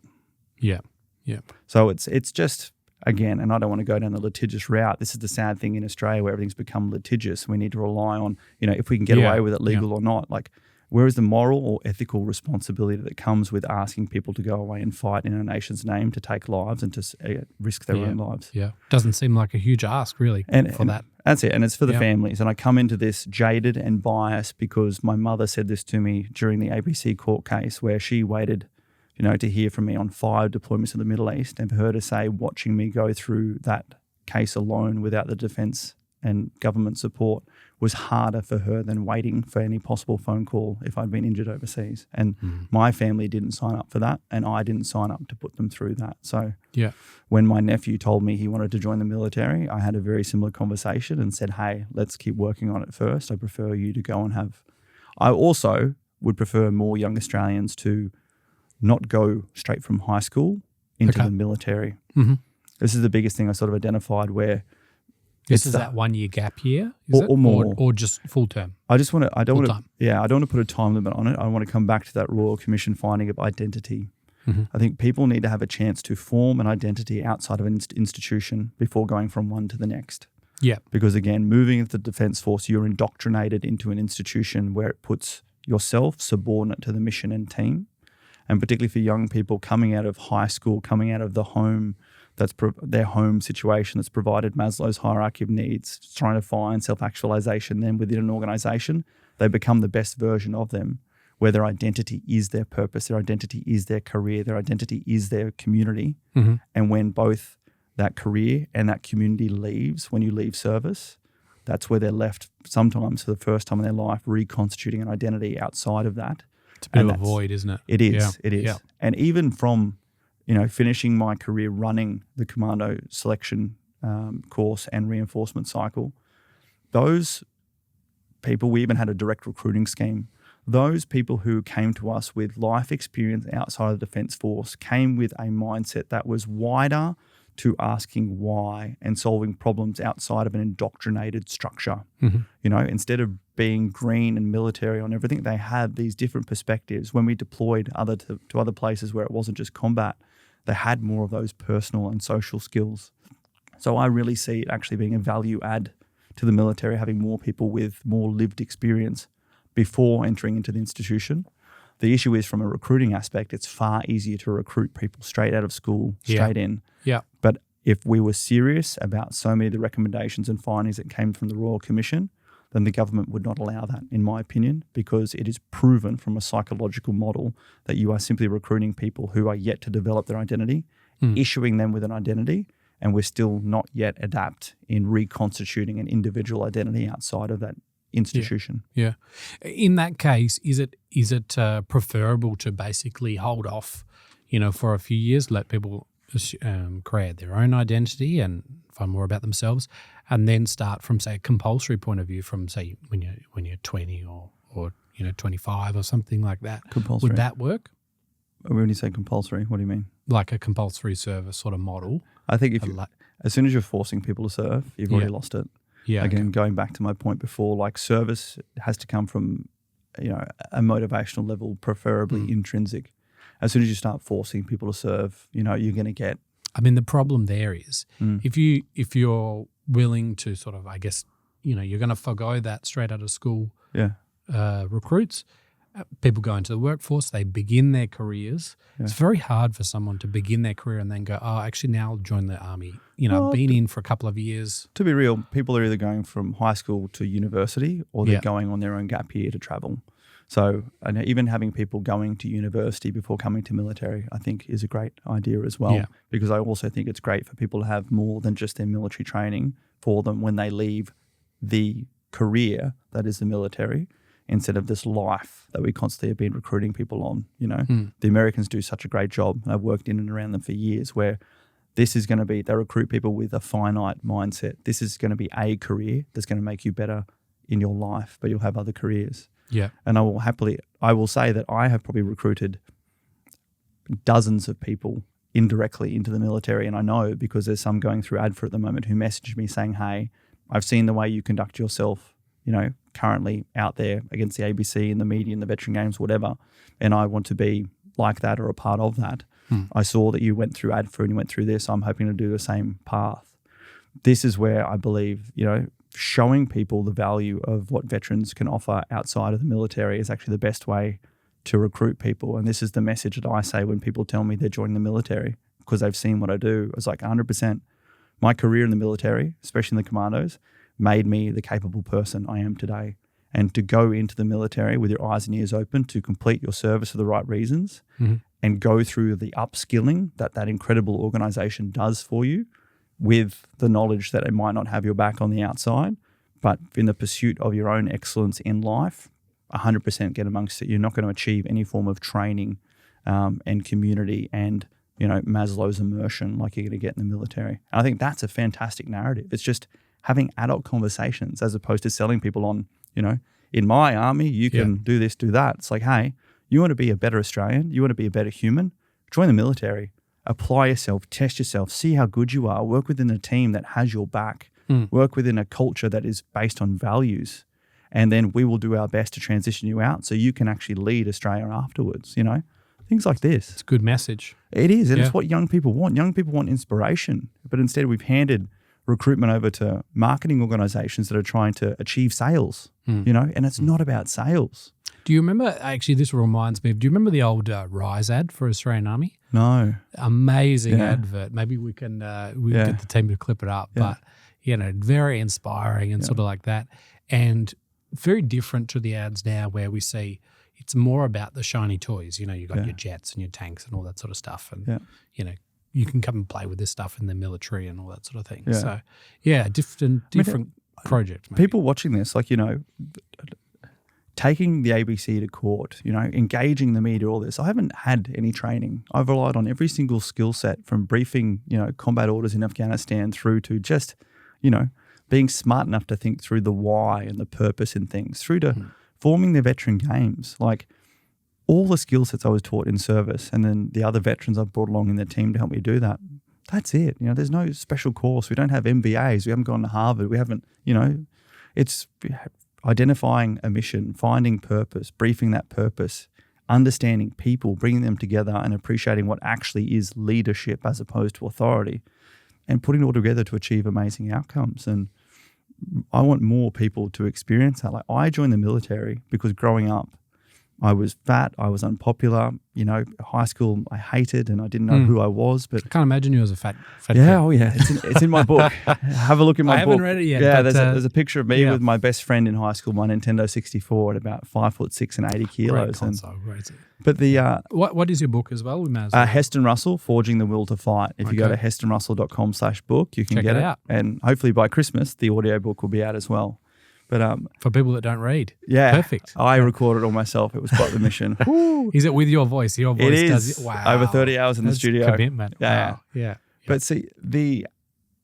Speaker 2: Yeah. Yeah.
Speaker 3: So it's just, again, and I don't want to go down the litigious route. This is the sad thing in Australia where everything's become litigious. We need to rely on, if we can get away with it legal or not. Like, where is the moral or ethical responsibility that comes with asking people to go away and fight in our nation's name to take lives and to risk their own lives?
Speaker 2: Yeah. Doesn't seem like a huge ask, really, for that.
Speaker 3: That's it. And it's for the families. And I come into this jaded and biased because my mother said this to me during the ABC court case where she waited, to hear from me on 5 deployments in the Middle East, and for her to say, watching me go through that case alone without the defence and government support was harder for her than waiting for any possible phone call if I'd been injured overseas. And my family didn't sign up for that, and I didn't sign up to put them through that. So when my nephew told me he wanted to join the military, I had a very similar conversation and said, hey, let's keep working on it first. I prefer you to go and have... I also would prefer more young Australians to not go straight from high school into the military. This is the biggest thing I sort of identified where...
Speaker 2: This is that 1 year gap year,
Speaker 3: or more,
Speaker 2: or just full term.
Speaker 3: I don't want to put a time limit on it. I want to come back to that Royal Commission finding of identity. I think people need to have a chance to form an identity outside of an institution before going from one to the next.
Speaker 2: Yeah,
Speaker 3: because again, moving into the Defence Force, you're indoctrinated into an institution where it puts yourself subordinate to the mission and team, and particularly for young people coming out of high school, coming out of the home. That's their home situation that's provided Maslow's hierarchy of needs, trying to find self-actualization then within an organisation. They become the best version of them, where their identity is their purpose, their identity is their career, their identity is their community. And when both that career and that community leaves, when you leave service, that's where they're left sometimes for the first time in their life reconstituting an identity outside of that.
Speaker 2: It's a bit of a void, isn't it?
Speaker 3: It is. Yeah. It is. Yeah. And even from finishing my career running the Commando selection course and reinforcement cycle, those people, we even had a direct recruiting scheme. Those people who came to us with life experience outside of the Defence Force came with a mindset that was wider to asking why and solving problems outside of an indoctrinated structure. Instead of being green and military on everything, they had these different perspectives. When we deployed to other places where it wasn't just combat, they had more of those personal and social skills. So I really see it actually being a value add to the military, having more people with more lived experience before entering into the institution. The issue is, from a recruiting aspect, it's far easier to recruit people straight out of school, straight in.
Speaker 2: Yeah.
Speaker 3: But if we were serious about so many of the recommendations and findings that came from the Royal Commission, then the government would not allow that, in my opinion, because it is proven from a psychological model that you are simply recruiting people who are yet to develop their identity, issuing them with an identity, and we're still not yet adept in reconstituting an individual identity outside of that institution.
Speaker 2: Yeah. In that case, is it preferable to basically hold off, for a few years, let people create their own identity and find more about themselves, and then start from, say, a compulsory point of view from, say, when you're 20 or 25 or something like that?
Speaker 3: Compulsory.
Speaker 2: Would that work?
Speaker 3: When you say compulsory, what do you mean?
Speaker 2: Like a compulsory service sort of model?
Speaker 3: I think as soon as you're forcing people to serve, you've already lost it.
Speaker 2: Yeah.
Speaker 3: Again, going back to my point before, like, service has to come from, a motivational level, preferably intrinsic. As soon as you start forcing people to serve, you're going to get.
Speaker 2: I mean, the problem there is if you're willing to sort of, I guess, you're going to forgo that straight out of school recruits. People go into the workforce, they begin their careers. Yeah. It's very hard for someone to begin their career and then go, oh, actually now I'll join the army. I've been in for a couple of years.
Speaker 3: To be real, people are either going from high school to university or they're going on their own gap year to travel. So, and even having people going to university before coming to military, I think is a great idea as well, because I also think it's great for people to have more than just their military training for them when they leave the career that is the military, instead of this life that we constantly have been recruiting people on. The Americans do such a great job, and I've worked in and around them for years, where this is going to be, they recruit people with a finite mindset. This is going to be a career that's going to make you better in your life, but you'll have other careers.
Speaker 2: Yeah.
Speaker 3: And I will say that I have probably recruited dozens of people indirectly into the military, and I know because there's some going through ADFA at the moment who messaged me saying, hey, I've seen the way you conduct yourself, currently out there against the ABC and the media and the veteran games, whatever, and I want to be like that or a part of that. I saw that you went through ADFA and you went through this. I'm hoping to do the same path. This is where I believe, showing people the value of what veterans can offer outside of the military is actually the best way to recruit people. And this is the message that I say when people tell me they're joining the military, because they've seen what I do. It's like 100%. My career in the military, especially in the commandos, made me the capable person I am today. And to go into the military with your eyes and ears open, to complete your service for the right reasons, and go through the upskilling that incredible organisation does for you, with the knowledge that it might not have your back on the outside, but in the pursuit of your own excellence in life, 100% get amongst it. You're not going to achieve any form of training and community and, Maslow's immersion like you're going to get in the military. And I think that's a fantastic narrative. It's just having adult conversations as opposed to selling people on, in my army, you can do this, do that. It's like, hey, you want to be a better Australian? You want to be a better human? Join the military. Apply yourself, test yourself, see how good you are, work within a team that has your back, work within a culture that is based on values, and then we will do our best to transition you out so you can actually lead Australia afterwards, things like this.
Speaker 2: It's a good message.
Speaker 3: It is, and it's what young people want. Young people want inspiration, but instead we've handed recruitment over to marketing organisations that are trying to achieve sales, and it's not about sales.
Speaker 2: Do you remember, actually this reminds me of, do you remember the old Rise ad for Australian Army?
Speaker 3: No.
Speaker 2: Amazing advert. Maybe we can get the team to clip it up, but very inspiring and sort of like that. And very different to the ads now where we see it's more about the shiny toys. You got your jets and your tanks and all that sort of stuff. And, you can come and play with this stuff in the military and all that sort of thing. Yeah. So, different project. Maybe.
Speaker 3: People watching this, taking the ABC to court, engaging the media, all this. I haven't had any training. I've relied on every single skill set from briefing, combat orders in Afghanistan through to just, being smart enough to think through the why and the purpose in things, through to forming the veteran games. Like all the skill sets I was taught in service and then the other veterans I've brought along in the team to help me do that. That's it. There's no special course. We don't have MBAs. We haven't gone to Harvard. We haven't, it's identifying a mission, finding purpose, briefing that purpose, understanding people, bringing them together and appreciating what actually is leadership as opposed to authority, and putting it all together to achieve amazing outcomes. And I want more people to experience that. Like I joined the military because growing up, I was fat, I was unpopular, high school I hated and I didn't know who I was. But
Speaker 2: I can't imagine you as a fat
Speaker 3: yeah,
Speaker 2: kid.
Speaker 3: oh yeah, it's in my book. Have a look in my book.
Speaker 2: I haven't read it yet.
Speaker 3: Yeah,
Speaker 2: but,
Speaker 3: there's a picture of me with my best friend in high school, my Nintendo 64 at about 5'6" and 80 kilos.
Speaker 2: Great console, great.
Speaker 3: But
Speaker 2: what is your book as well? We may as well.
Speaker 3: Heston Russell, Forging the Will to Fight. If you go to hestonrussell.com/book, you can
Speaker 2: Check
Speaker 3: get
Speaker 2: it out.
Speaker 3: And hopefully by Christmas, the audio book will be out as well. But
Speaker 2: for people that don't read,
Speaker 3: yeah,
Speaker 2: perfect.
Speaker 3: I recorded all myself. It was quite the mission.
Speaker 2: Is it with your voice? Your voice
Speaker 3: it is.
Speaker 2: does it. Wow,
Speaker 3: over 30 hours in the studio.
Speaker 2: Commitment.
Speaker 3: Yeah,
Speaker 2: wow. Yeah.
Speaker 3: But see,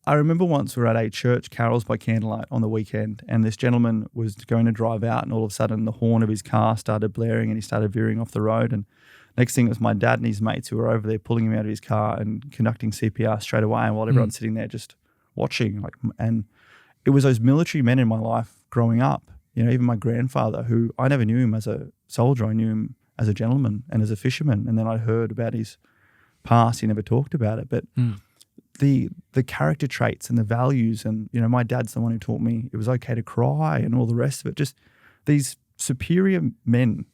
Speaker 3: I remember once we were at a church carols by candlelight on the weekend, and this gentleman was going to drive out, and all of a sudden the horn of his car started blaring, and he started veering off the road. And next thing it was my dad and his mates who were over there pulling him out of his car and conducting CPR straight away, and while everyone's sitting there just watching, and it was those military men in my life growing up. Even my grandfather, who I never knew him as a soldier, I knew him as a gentleman and as a fisherman. And then I heard about his past. He never talked about it. But the character traits and the values, and, my dad's the one who taught me it was okay to cry and all the rest of it. Just these superior men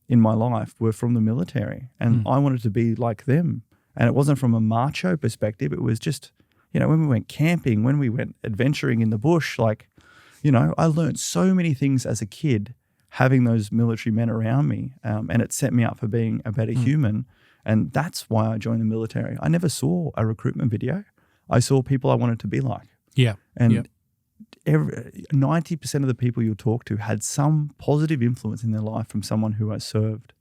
Speaker 3: in my life were from the military, and I wanted to be like them. And it wasn't from a macho perspective. It was just, when we went camping, when we went adventuring in the bush, I learned so many things as a kid having those military men around me, and it set me up for being a better human. And that's why I joined the military. I never saw a recruitment video. I saw people I wanted to be like. Yeah. And 90% of the people you'll talk to had some positive influence in their life from someone who has served.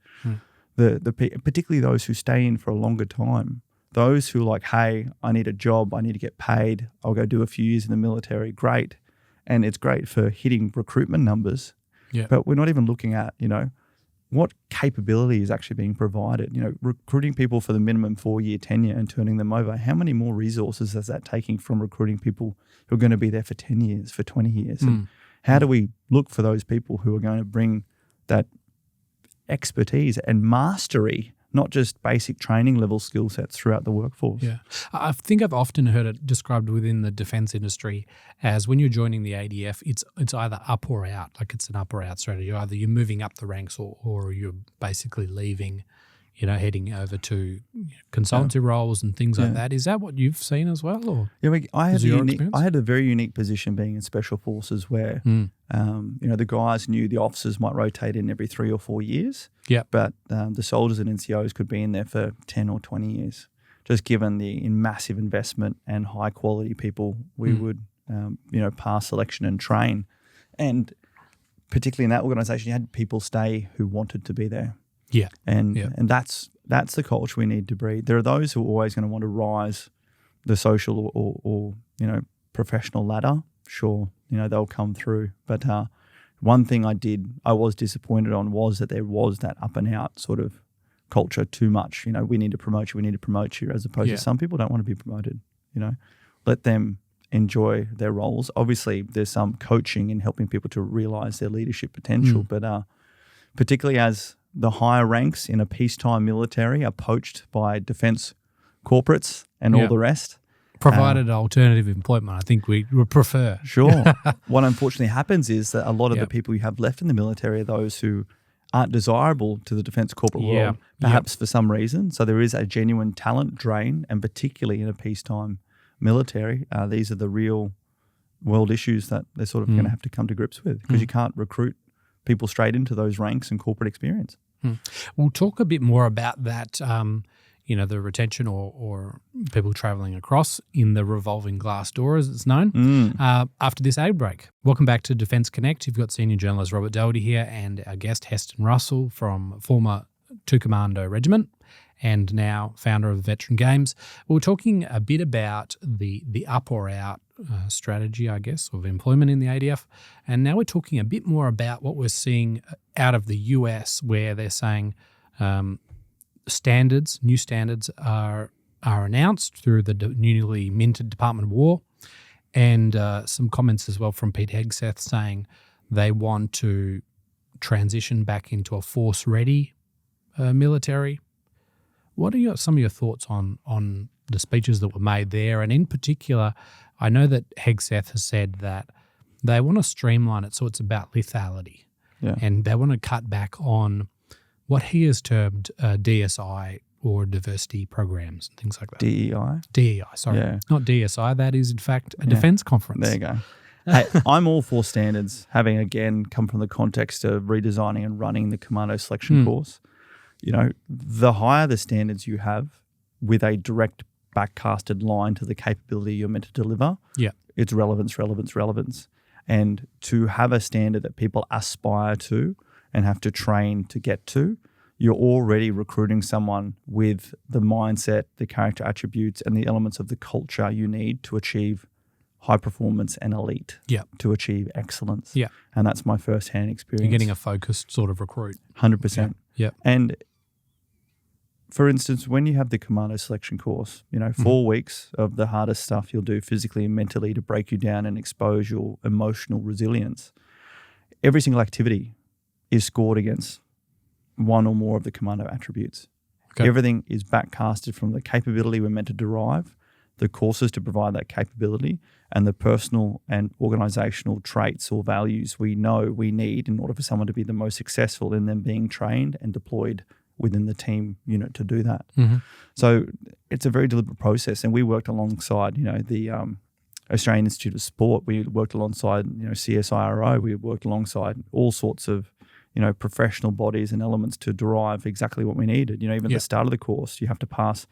Speaker 3: Particularly those who stay in for a longer time. Those who hey, I need a job, I need to get paid, I'll go do a few years in the military, great. And it's great for hitting recruitment numbers, but we're not even looking at, what capability is actually being provided. Recruiting people for the minimum 4-year tenure and turning them over. How many more resources is that taking from recruiting people who are going to be there for 10 years, for 20 years? And how do we look for those people who are going to bring that expertise and mastery, not just basic training level skill sets throughout the workforce?
Speaker 2: Yeah. I think I've often heard it described within the defence industry as when you're joining the ADF, it's either up or out, it's an up or out strategy. Either you're moving up the ranks or you're basically leaving, heading over to consultancy roles and things like that. Is that what you've seen as well? Or
Speaker 3: I had a very unique position being in Special Forces where, the guys knew the officers might rotate in every 3 or 4 years. Yeah. But the soldiers and NCOs could be in there for 10 or 20 years, just given the massive investment and high quality people we would, pass selection and train. And particularly in that organisation, you had people stay who wanted to be there. Yeah. And that's the culture we need to breed. There are those who are always going to want to rise the social or professional ladder. Sure, they'll come through. But one thing I was disappointed on was that there was that up and out sort of culture too much. We need to promote you, as opposed to some people don't want to be promoted. Let them enjoy their roles. Obviously, there's some coaching in helping people to realise their leadership potential, but particularly as the higher ranks in a peacetime military are poached by defence corporates and all the rest.
Speaker 2: Provided alternative employment, I think we would prefer.
Speaker 3: Sure. What unfortunately happens is that a lot of the people you have left in the military are those who aren't desirable to the defence corporate world, perhaps for some reason. So there is a genuine talent drain, and particularly in a peacetime military, these are the real world issues that they're sort of going to have to come to grips with, because you can't recruit people straight into those ranks and corporate experience.
Speaker 2: We'll talk a bit more about that, the retention or people travelling across in the revolving glass door, as it's known, after this ad break. Welcome back to Defence Connect. You've got senior journalist Robert Dougherty here and our guest Heston Russell from former Commando Regiment and now founder of Veteran Games. We're talking a bit about the up or out strategy, I guess, of employment in the ADF. And now we're talking a bit more about what we're seeing out of the US, where they're saying new standards are announced through the newly minted Department of War, and some comments as well from Pete Hegseth saying they want to transition back into a force-ready military. What are some of your thoughts on the speeches that were made there? And in particular, I know that Hegseth has said that they want to streamline it so it's about lethality, and they want to cut back on what he has termed DSI or diversity programs and things like that. DEI, sorry. Yeah. Not DSI. That is, in fact, a defence conference.
Speaker 3: There you go. Hey, I'm all for standards, having, again, come from the context of redesigning and running the Commando selection course. The higher the standards you have with a direct backcasted line to the capability you're meant to deliver, it's relevance. And to have a standard that people aspire to and have to train to get to, you're already recruiting someone with the mindset, the character attributes, and the elements of the culture you need to achieve high performance and elite, to achieve excellence. Yeah. And that's my first-hand experience.
Speaker 2: You're getting a focused sort of recruit.
Speaker 3: 100%. Yeah. And for instance, when you have the Commando selection course, 4 weeks of the hardest stuff you'll do physically and mentally to break you down and expose your emotional resilience, every single activity is scored against one or more of the Commando attributes. Okay. Everything is backcasted from the capability we're meant to derive, the courses to provide that capability, and the personal and organisational traits or values we know we need in order for someone to be the most successful in them being trained and deployed within the team unit to do that. Mm-hmm. So it's a very deliberate process, and we worked alongside, the Australian Institute of Sport. We worked alongside, CSIRO. We worked alongside all sorts of, professional bodies and elements to derive exactly what we needed. Even at the start of the course, you have to pass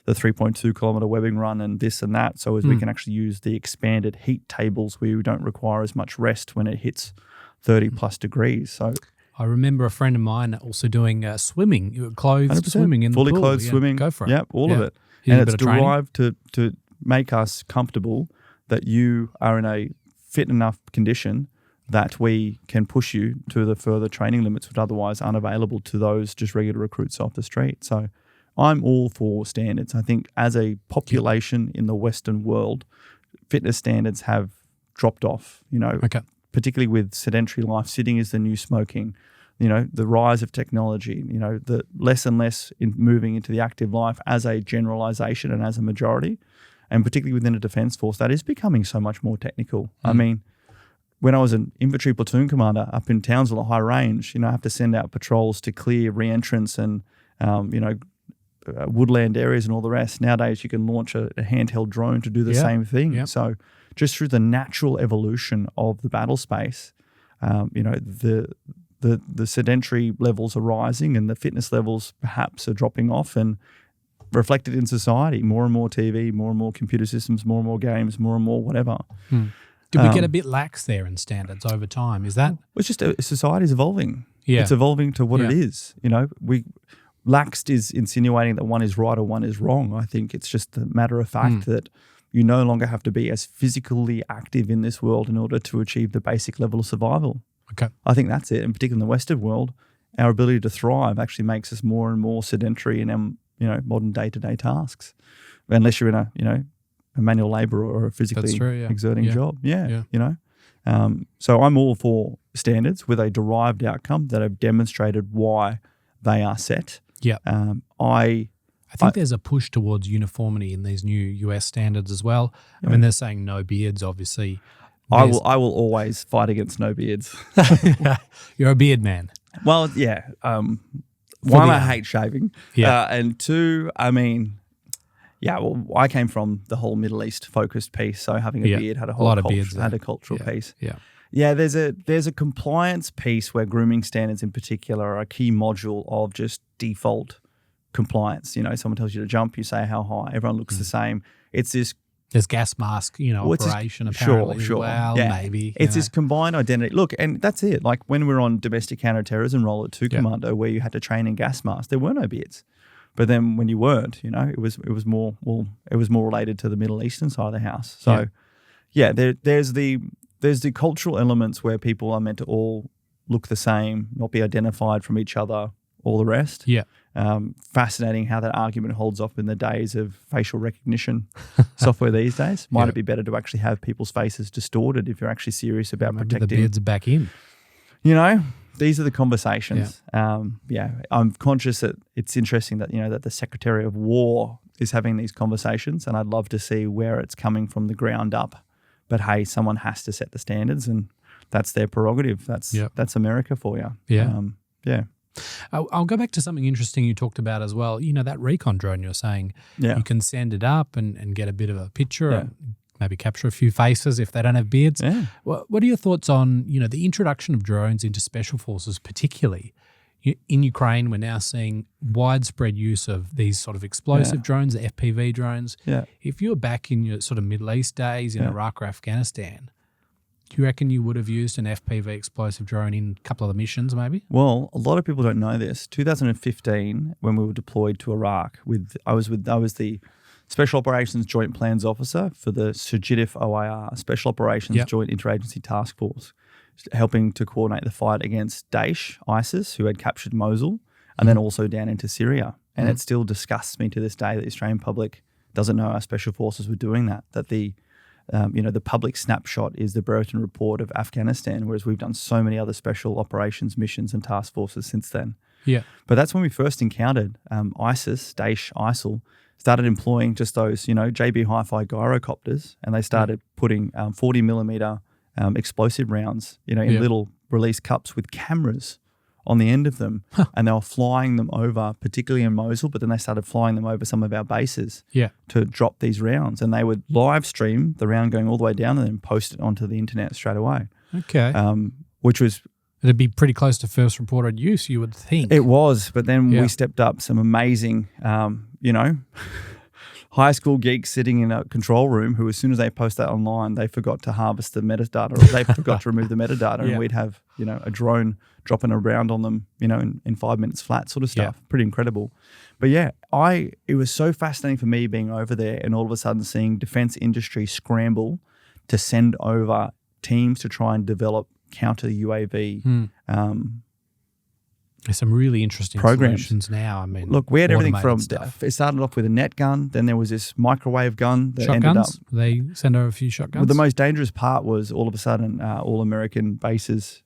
Speaker 3: the 3.2 kilometre webbing run and this and that, so as we can actually use the expanded heat tables where we don't require as much rest when it hits 30 plus degrees. So
Speaker 2: I remember a friend of mine also doing swimming, clothed 100%. Swimming in the pool.
Speaker 3: Fully clothed swimming.
Speaker 2: Go for it.
Speaker 3: Yep, all of it. And it's derived to make us comfortable that you are in a fit enough condition that we can push you to the further training limits which otherwise aren't available to those just regular recruits off the street. So I'm all for standards. I think as a population in the Western world, fitness standards have dropped off, particularly with sedentary life. Sitting is the new smoking, the rise of technology, the less and less in moving into the active life as a generalization and as a majority, and particularly within a defence force, that is becoming so much more technical. I mean, when I was an infantry platoon commander up in Townsville at High Range, I have to send out patrols to clear re-entrance and, woodland areas and all the rest. Nowadays, you can launch a handheld drone to do the same thing. Yep. So just through the natural evolution of the battle space, the sedentary levels are rising and the fitness levels perhaps are dropping off, and reflected in society, more and more TV, more and more computer systems, more and more games, more and more whatever.
Speaker 2: Did we get a bit lax there in standards over time? Is that?
Speaker 3: It's just society's evolving. Yeah. It's evolving to what it is. Laxed is insinuating that one is right or one is wrong. I think it's just a matter of fact that you no longer have to be as physically active in this world in order to achieve the basic level of survival. Okay. I think that's it. And particularly in the Western world, our ability to thrive actually makes us more and more sedentary in modern day-to-day tasks. Unless you're in a manual labour or a physically exerting job. So I'm all for standards with a derived outcome that have demonstrated why they are set.
Speaker 2: Yeah. I think there's a push towards uniformity in these new US standards as well. I mean, they're saying no beards, obviously.
Speaker 3: I will always fight against no beards.
Speaker 2: You're a beard man.
Speaker 3: Well, yeah. One, I hate shaving. Yeah. And two, I mean, I came from the whole Middle East focused piece, so having a beard had a whole cultural piece. Yeah. Yeah, there's a compliance piece where grooming standards in particular are a key module of just default compliance. Someone tells you to jump, you say how high. Everyone looks the same. It's this.
Speaker 2: There's gas mask, operation apparently.
Speaker 3: Sure.
Speaker 2: Well, maybe.
Speaker 3: It's this combined identity. Look, and that's it. Like when we were on domestic counterterrorism role at 2 Commando, where you had to train in gas masks, there were no beards. But then when you weren't, it was more related to the Middle Eastern side of the house. So there's the cultural elements where people are meant to all look the same, not be identified from each other, all the rest.
Speaker 2: Yeah.
Speaker 3: Fascinating how that argument holds up in the days of facial recognition software these days. Might it be better to actually have people's faces distorted if you're actually serious about
Speaker 2: Maybe
Speaker 3: protecting?
Speaker 2: the beards are back in.
Speaker 3: These are the conversations. I'm conscious that it's interesting that, that the Secretary of War is having these conversations, and I'd love to see where it's coming from the ground up. But hey, someone has to set the standards, and that's their prerogative. That's America for you.
Speaker 2: Yeah. I'll go back to something interesting you talked about as well. That recon drone you're saying, you can send it up and get a bit of a picture and maybe capture a few faces if they don't have beards.
Speaker 3: Yeah.
Speaker 2: What are your thoughts on, the introduction of drones into special forces, particularly in Ukraine? We're now seeing widespread use of these sort of explosive drones, the FPV drones.
Speaker 3: Yeah.
Speaker 2: If you were back in your sort of Middle East days in Iraq or Afghanistan, do you reckon you would have used an FPV explosive drone in a couple of the missions maybe?
Speaker 3: Well, a lot of people don't know this. 2015, when we were deployed to Iraq, I was the Special Operations Joint Plans Officer for the SJIDF OIR, Special Operations Joint Interagency Task Force, helping to coordinate the fight against Daesh, ISIS, who had captured Mosul, and then also down into Syria. And it still disgusts me to this day that the Australian public doesn't know our special forces were doing that the public snapshot is the Brereton Report of Afghanistan, whereas we've done so many other special operations missions and task forces since then.
Speaker 2: Yeah.
Speaker 3: But that's when we first encountered ISIS, Daesh, ISIL, started employing just those, JB Hi-Fi gyrocopters, and they started putting 40 millimeter explosive rounds, in little release cups with cameras on the end of them, and they were flying them over, particularly in Mosul, but then they started flying them over some of our bases to drop these rounds, and they would live stream the round going all the way down and then post it onto the internet straight away.
Speaker 2: Okay.
Speaker 3: Which was...
Speaker 2: It'd be pretty close to first reported use, you would think.
Speaker 3: It was, but then we stepped up some amazing, high school geeks sitting in a control room who, as soon as they post that online, they forgot to harvest the metadata, or they forgot to remove the metadata, and we'd have, a drone dropping a round on them, in 5 minutes flat sort of stuff. Pretty incredible. But it was so fascinating for me being over there and all of a sudden seeing defense industry scramble to send over teams to try and develop counter UAV
Speaker 2: There's some really interesting solutions now. I mean,
Speaker 3: look, we had everything from
Speaker 2: stuff.
Speaker 3: It started off with a net gun, then there was this microwave gun that ended up.
Speaker 2: Shotguns? They send over a few shotguns.
Speaker 3: Well, the most dangerous part was all of a sudden all American bases,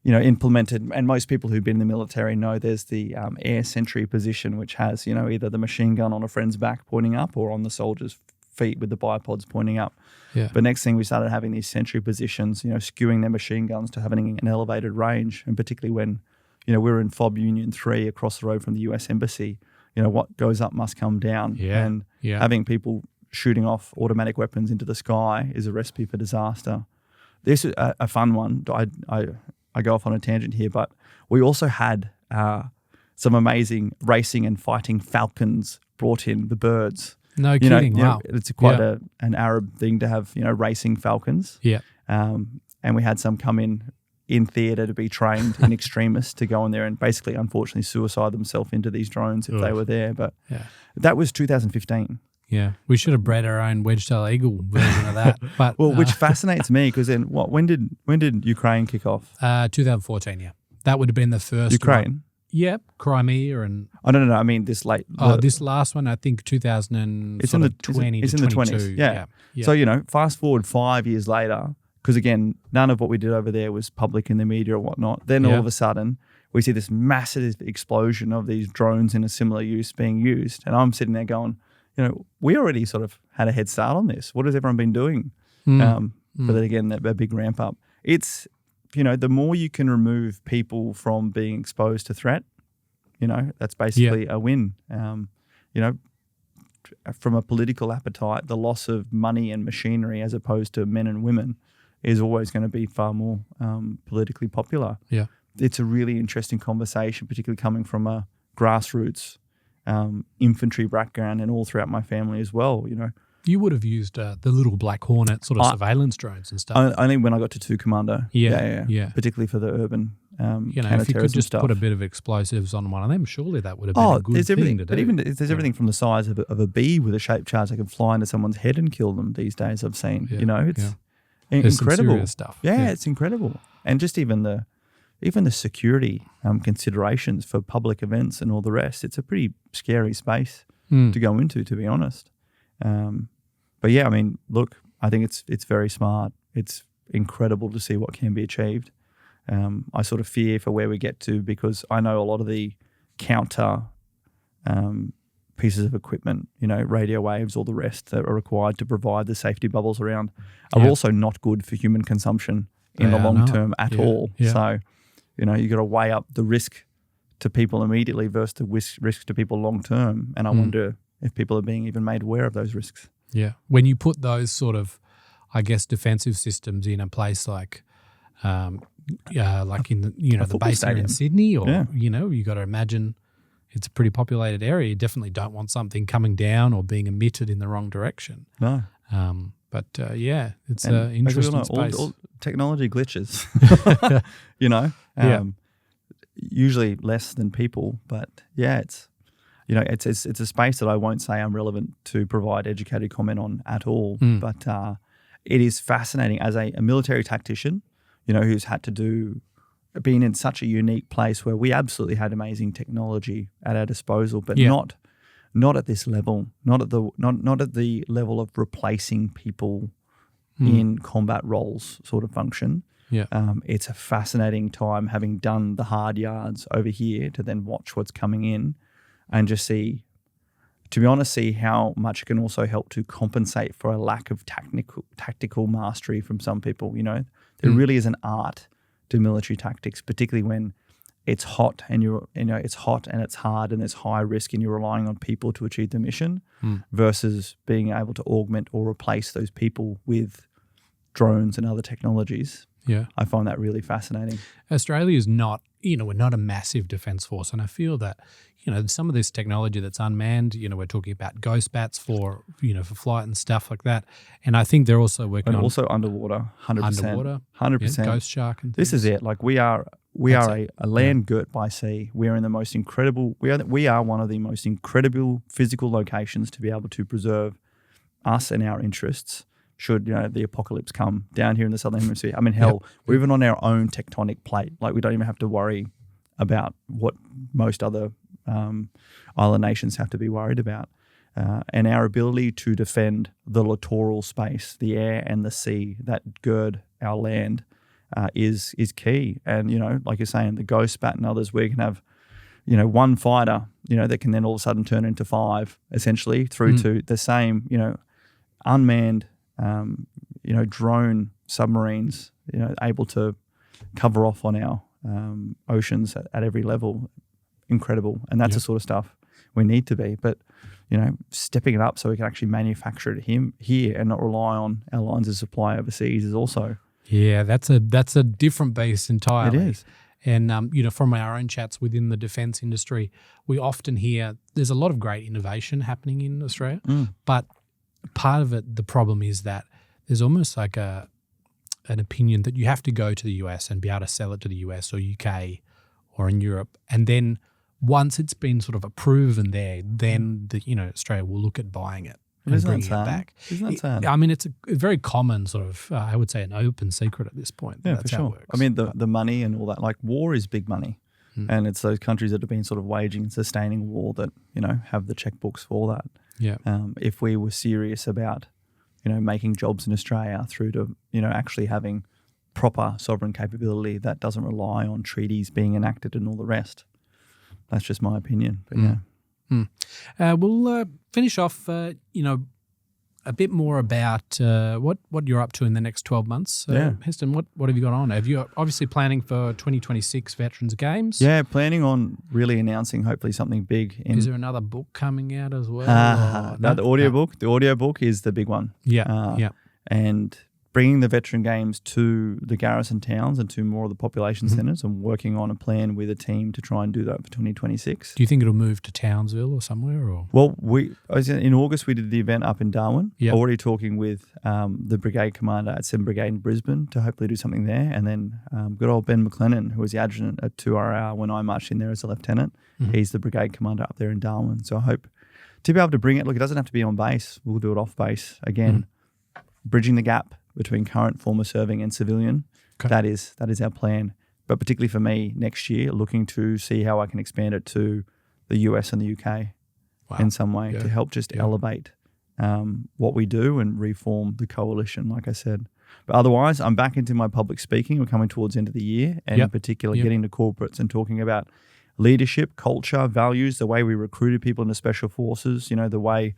Speaker 3: implemented, and most people who've been in the military know there's the air sentry position, which has either the machine gun on a friend's back pointing up or on the soldier's feet with the bipods pointing up.
Speaker 2: Yeah.
Speaker 3: But next thing we started having these sentry positions, skewing their machine guns to having an elevated range, and particularly when we were in FOB Union 3 across the road from the US Embassy. What goes up must come down.
Speaker 2: Yeah.
Speaker 3: And having people shooting off automatic weapons into the sky is a recipe for disaster. This is a fun one. I go off on a tangent here, but we also had some amazing racing and fighting falcons brought in, the birds.
Speaker 2: No kidding, wow.
Speaker 3: It's quite an Arab thing to have, racing falcons.
Speaker 2: Yeah.
Speaker 3: And we had some come in theatre to be trained in extremists to go in there and basically, unfortunately, suicide themselves into these drones if they were there. But that was 2015.
Speaker 2: Yeah, we should have bred our own wedge-tail eagle version of that. But
Speaker 3: which fascinates me because then when did Ukraine kick off?
Speaker 2: 2014. Yeah, that would have been the first
Speaker 3: Ukraine.
Speaker 2: One. Yep, Crimea and.
Speaker 3: Oh no! I mean this late.
Speaker 2: This last one, I think 2020.
Speaker 3: It's in the 20s. Yeah. So fast forward 5 years later. Because again, none of what we did over there was public in the media or whatnot. Then all of a sudden, we see this massive explosion of these drones in a similar use being used. And I'm sitting there going, we already sort of had a head start on this. What has everyone been doing? But then again, that big ramp up. It's, the more you can remove people from being exposed to threat, that's basically a win. From a political appetite, the loss of money and machinery as opposed to men and women is always going to be far more politically popular.
Speaker 2: Yeah.
Speaker 3: It's a really interesting conversation, particularly coming from a grassroots, infantry background and all throughout my family as well, you know.
Speaker 2: You would have used the little Black Hornet sort of surveillance drones and stuff.
Speaker 3: Only when I got to 2 Commando.
Speaker 2: Yeah.
Speaker 3: Particularly for the urban
Speaker 2: if you could just
Speaker 3: stuff.
Speaker 2: put a bit of explosives on one of them, surely that would have been a good thing to do.
Speaker 3: But even there's everything from the size of a bee with a shaped charge that can fly into someone's head and kill them these days. I've seen,
Speaker 2: Yeah.
Speaker 3: you know, it's
Speaker 2: There's
Speaker 3: incredible
Speaker 2: some serious stuff.
Speaker 3: Yeah, it's incredible. And just even the security considerations for public events and all the rest, it's a pretty scary space to go into, to be honest. But yeah, I mean, look, I think it's very smart. It's incredible to see what can be achieved. I sort of fear for where we get to, because I know a lot of the counter pieces of equipment, you know, radio waves, all the rest that are required to provide the safety bubbles around are also not good for human consumption in the long term at all.
Speaker 2: Yeah.
Speaker 3: So, you know, you got to weigh up the risk to people immediately versus the risk to people long term. And I wonder if people are being even made aware of those risks.
Speaker 2: Yeah. When you put those sort of, I guess, defensive systems in a place like in the, you know, the base here in Sydney, or, you know, you got to imagine it's a pretty populated area. You definitely don't want something coming down or being emitted in the wrong direction.
Speaker 3: No.
Speaker 2: It's an interesting space.
Speaker 3: All technology glitches, you know, usually less than people, but it's, you know, it's a space that I won't say I'm relevant to provide educated comment on at all, but it is fascinating as a military tactician, you know, who's had to being in such a unique place where we absolutely had amazing technology at our disposal, but not at this level, not at the level of replacing people in combat roles sort of function.
Speaker 2: Yeah.
Speaker 3: It's a fascinating time, having done the hard yards over here, to then watch what's coming in and just see how much it can also help to compensate for a lack of tactical mastery from some people. You know, there really is an art to military tactics, particularly when it's hot and it's hot and it's hard and there's high risk and you're relying on people to achieve the mission versus being able to augment or replace those people with drones and other technologies.
Speaker 2: Yeah.
Speaker 3: I find that really fascinating.
Speaker 2: Australia is not, you know, we're not a massive defence force, and I feel that, you know, some of this technology that's unmanned, you know, we're talking about ghost bats for flight and stuff like that, and I think they're also working on
Speaker 3: also underwater, 100%. 100%.
Speaker 2: Ghost shark and things.
Speaker 3: This is it. Like we are a land girt by sea. We are in the most incredible. We are one of the most incredible physical locations to be able to preserve us and our interests. Should, you know, the apocalypse come down here in the Southern Hemisphere. I mean, hell, we're even on our own tectonic plate. Like, we don't even have to worry about what most other island nations have to be worried about. And our ability to defend the littoral space, the air and the sea that gird our land is key. And, you know, like you're saying, the ghost bat and others, we can have, you know, one fighter, you know, that can then all of a sudden turn into 5, essentially, through to the same, you know, unmanned drone submarines, you know, able to cover off on our oceans at every level. Incredible. And that's the sort of stuff we need to be. But, you know, stepping it up so we can actually manufacture it here and not rely on our lines of supply overseas is also.
Speaker 2: Yeah, that's a different beast entirely.
Speaker 3: It is.
Speaker 2: And, you know, from our own chats within the defence industry, we often hear there's a lot of great innovation happening in Australia, but part of it, the problem is that there's almost like an opinion that you have to go to the US and be able to sell it to the US or UK or in Europe, and then once it's been sort of proven there, then Australia will look at buying it and bringing it back.
Speaker 3: Isn't that sad?
Speaker 2: I mean, it's a very common sort of, I would say, an open secret at this point.
Speaker 3: Yeah,
Speaker 2: That's
Speaker 3: for
Speaker 2: how
Speaker 3: sure.
Speaker 2: it works.
Speaker 3: I mean, the money and all that, like war is big money. And it's those countries that have been sort of waging and sustaining war that, you know, have the checkbooks for that.
Speaker 2: Yeah.
Speaker 3: If we were serious about, you know, making jobs in Australia through to, you know, actually having proper sovereign capability that doesn't rely on treaties being enacted and all the rest. That's just my opinion. But
Speaker 2: We'll finish off, a bit more about what you're up to in the next 12 months. Heston, what have you got on? Have you obviously planning for 2026 Veterans Games?
Speaker 3: Yeah, planning on really announcing hopefully something big.
Speaker 2: Is there another book coming out as well?
Speaker 3: The audiobook is the big one.
Speaker 2: Yeah,
Speaker 3: And bringing the veteran games to the garrison towns and to more of the population centres and working on a plan with a team to try and do that for 2026.
Speaker 2: Do you think it'll move to Townsville or somewhere? Or
Speaker 3: Well, in August we did the event up in Darwin.
Speaker 2: Yep.
Speaker 3: Already talking with the brigade commander at 7th Brigade in Brisbane to hopefully do something there. And then good old Ben McLennan, who was the adjutant at 2RR when I marched in there as a lieutenant. He's the brigade commander up there in Darwin. So I hope to be able to bring it. Look, it doesn't have to be on base. We'll do it off base. Again, bridging the gap between current, former serving and civilian.
Speaker 2: Okay.
Speaker 3: That is our plan. But particularly for me next year, looking to see how I can expand it to the US and the UK in some way to help just elevate what we do and reform the coalition, like I said. But otherwise, I'm back into my public speaking. We're coming towards the end of the year, and in particular getting to corporates and talking about leadership, culture, values, the way we recruited people into special forces, the way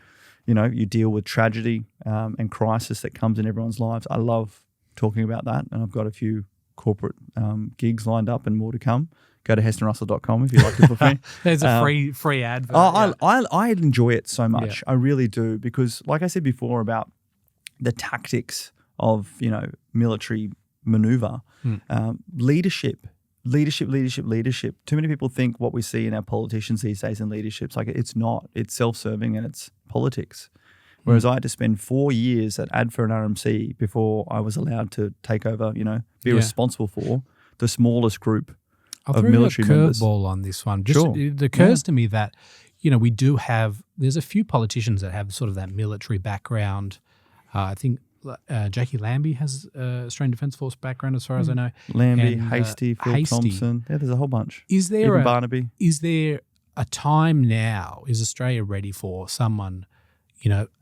Speaker 3: you deal with tragedy and crisis that comes in everyone's lives. I love talking about that, and I've got a few corporate gigs lined up and more to come. Go to hestonrussell.com if you'd like to book me.
Speaker 2: There's a free advert.
Speaker 3: I enjoy it so much. I really do, because like I said before about the tactics of, military maneuver, leadership. Too many people think what we see in our politicians these days in leadership, it's not. It's self-serving and it's politics. Whereas I had to spend 4 years at ADFA and RMC before I was allowed to take over, be responsible for the smallest group of military members.
Speaker 2: I'll throw a curveball on this one. It occurs to me that, we do have, there's a few politicians that have sort of that military background. I think Jackie Lambie has Australian Defence Force background as far as I know.
Speaker 3: Lambie, Hasty, Phil Thompson. Yeah, there's a whole bunch.
Speaker 2: Is there
Speaker 3: Even Barnaby.
Speaker 2: Is there a time now, is Australia ready for someone,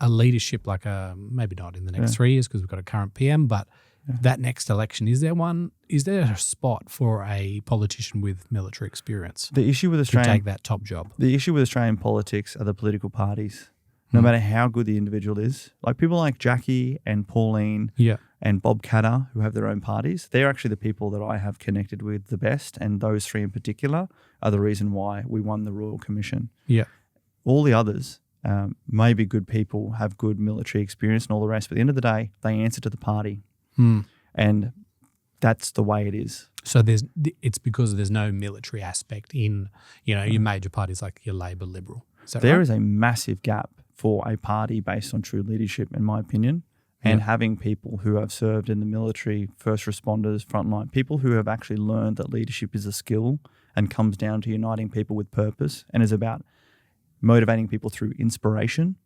Speaker 2: a leadership like maybe not in the next 3 years because we've got a current PM, but that next election, is there a spot for a politician with military experience
Speaker 3: the issue with Australian,
Speaker 2: to take that top job?
Speaker 3: The issue with Australian politics are the political parties. No matter how good the individual is, like people like Jackie and Pauline and Bob Catter, who have their own parties, they're actually the people that I have connected with the best, and those three in particular are the reason why we won the Royal Commission. Yeah, all the others may be good people, have good military experience and all the rest, but at the end of the day, they answer to the party, and that's the way it is.
Speaker 2: So it's because there's no military aspect in your major parties like your Labor, Liberal.
Speaker 3: There is a massive gap for a party based on true leadership, in my opinion, and having people who have served in the military, first responders, frontline, people who have actually learned that leadership is a skill and comes down to uniting people with purpose and is about motivating people through inspiration,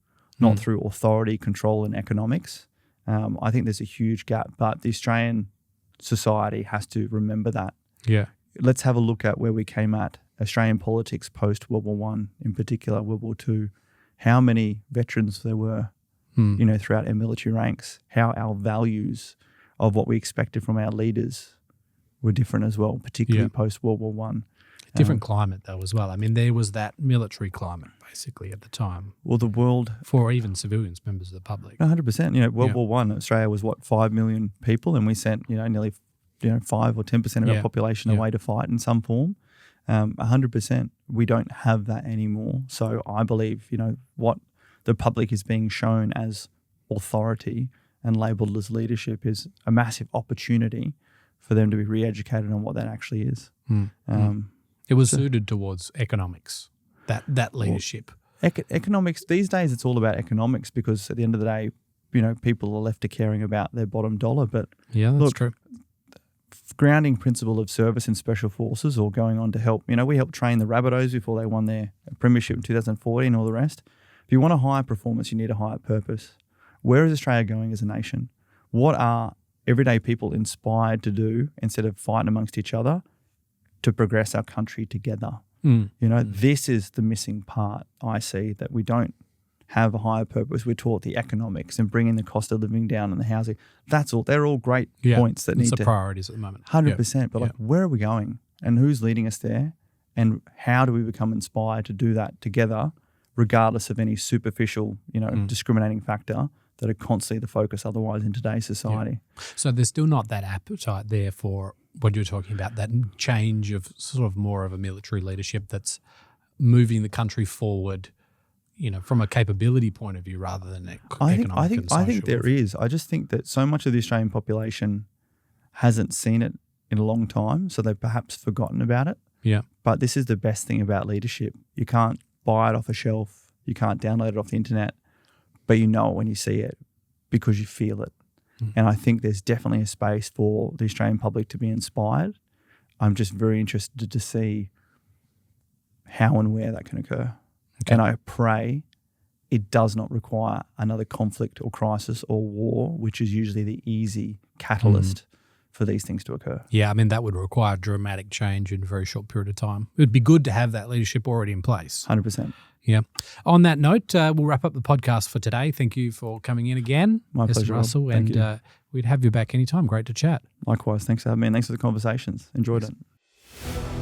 Speaker 3: not through authority, control, and economics. I think there's a huge gap, but the Australian society has to remember that. Yeah. Let's have a look at where we came at, Australian politics post-World War I, in particular, World War II. How many veterans there were, throughout our military ranks, how our values of what we expected from our leaders were different as well, particularly post-World War I.
Speaker 2: Different climate, though, as well. I mean, there was that military climate, basically, at the time.
Speaker 3: Well, the world...
Speaker 2: For even civilians, members of the public.
Speaker 3: 100%. World War I, Australia was, 5 million people, and we sent, nearly 5 or 10% of our population away to fight in some form. 100%. We don't have that anymore. So I believe, what the public is being shown as authority and labelled as leadership is a massive opportunity for them to be re-educated on what that actually is.
Speaker 2: It was suited towards economics, that leadership.
Speaker 3: Well, economics, these days it's all about economics because at the end of the day, people are left to caring about their bottom dollar. But
Speaker 2: that's true.
Speaker 3: Grounding principle of service in special forces or going on to help, we helped train the Rabbitohs before they won their premiership in 2014 and all the rest. If you want a higher performance, you need a higher purpose. Where is Australia going as a nation? What are everyday people inspired to do instead of fighting amongst each other to progress our country together? This is the missing part I see, that we don't have a higher purpose. We're taught the economics and bringing the cost of living down and the housing. That's all. They're all great points that need to...
Speaker 2: It's the priorities at the moment.
Speaker 3: 100%. But where are we going? And who's leading us there? And how do we become inspired to do that together, regardless of any superficial, discriminating factor that are constantly the focus otherwise in today's society?
Speaker 2: So there's still not that appetite there for what you're talking about, that change of sort of more of a military leadership that's moving the country forward, from a capability point of view rather than
Speaker 3: I think there is. I just think that so much of the Australian population hasn't seen it in a long time, so they've perhaps forgotten about it.
Speaker 2: Yeah.
Speaker 3: But this is the best thing about leadership. You can't buy it off a shelf. You can't download it off the internet, but you know it when you see it because you feel it. And I think there's definitely a space for the Australian public to be inspired. I'm just very interested to see how and where that can occur. Okay. And I pray it does not require another conflict or crisis or war, which is usually the easy catalyst for these things to occur.
Speaker 2: Yeah, I mean, that would require dramatic change in a very short period of time. It would be good to have that leadership already in place.
Speaker 3: 100%.
Speaker 2: Yeah. On that note, we'll wrap up the podcast for today. Thank you for coming in again.
Speaker 3: My
Speaker 2: Heston
Speaker 3: pleasure,
Speaker 2: Russell.
Speaker 3: Rob. Thank you.
Speaker 2: We'd have you back anytime. Great to chat.
Speaker 3: Likewise. Thanks for having me and thanks for the conversations. Enjoyed it.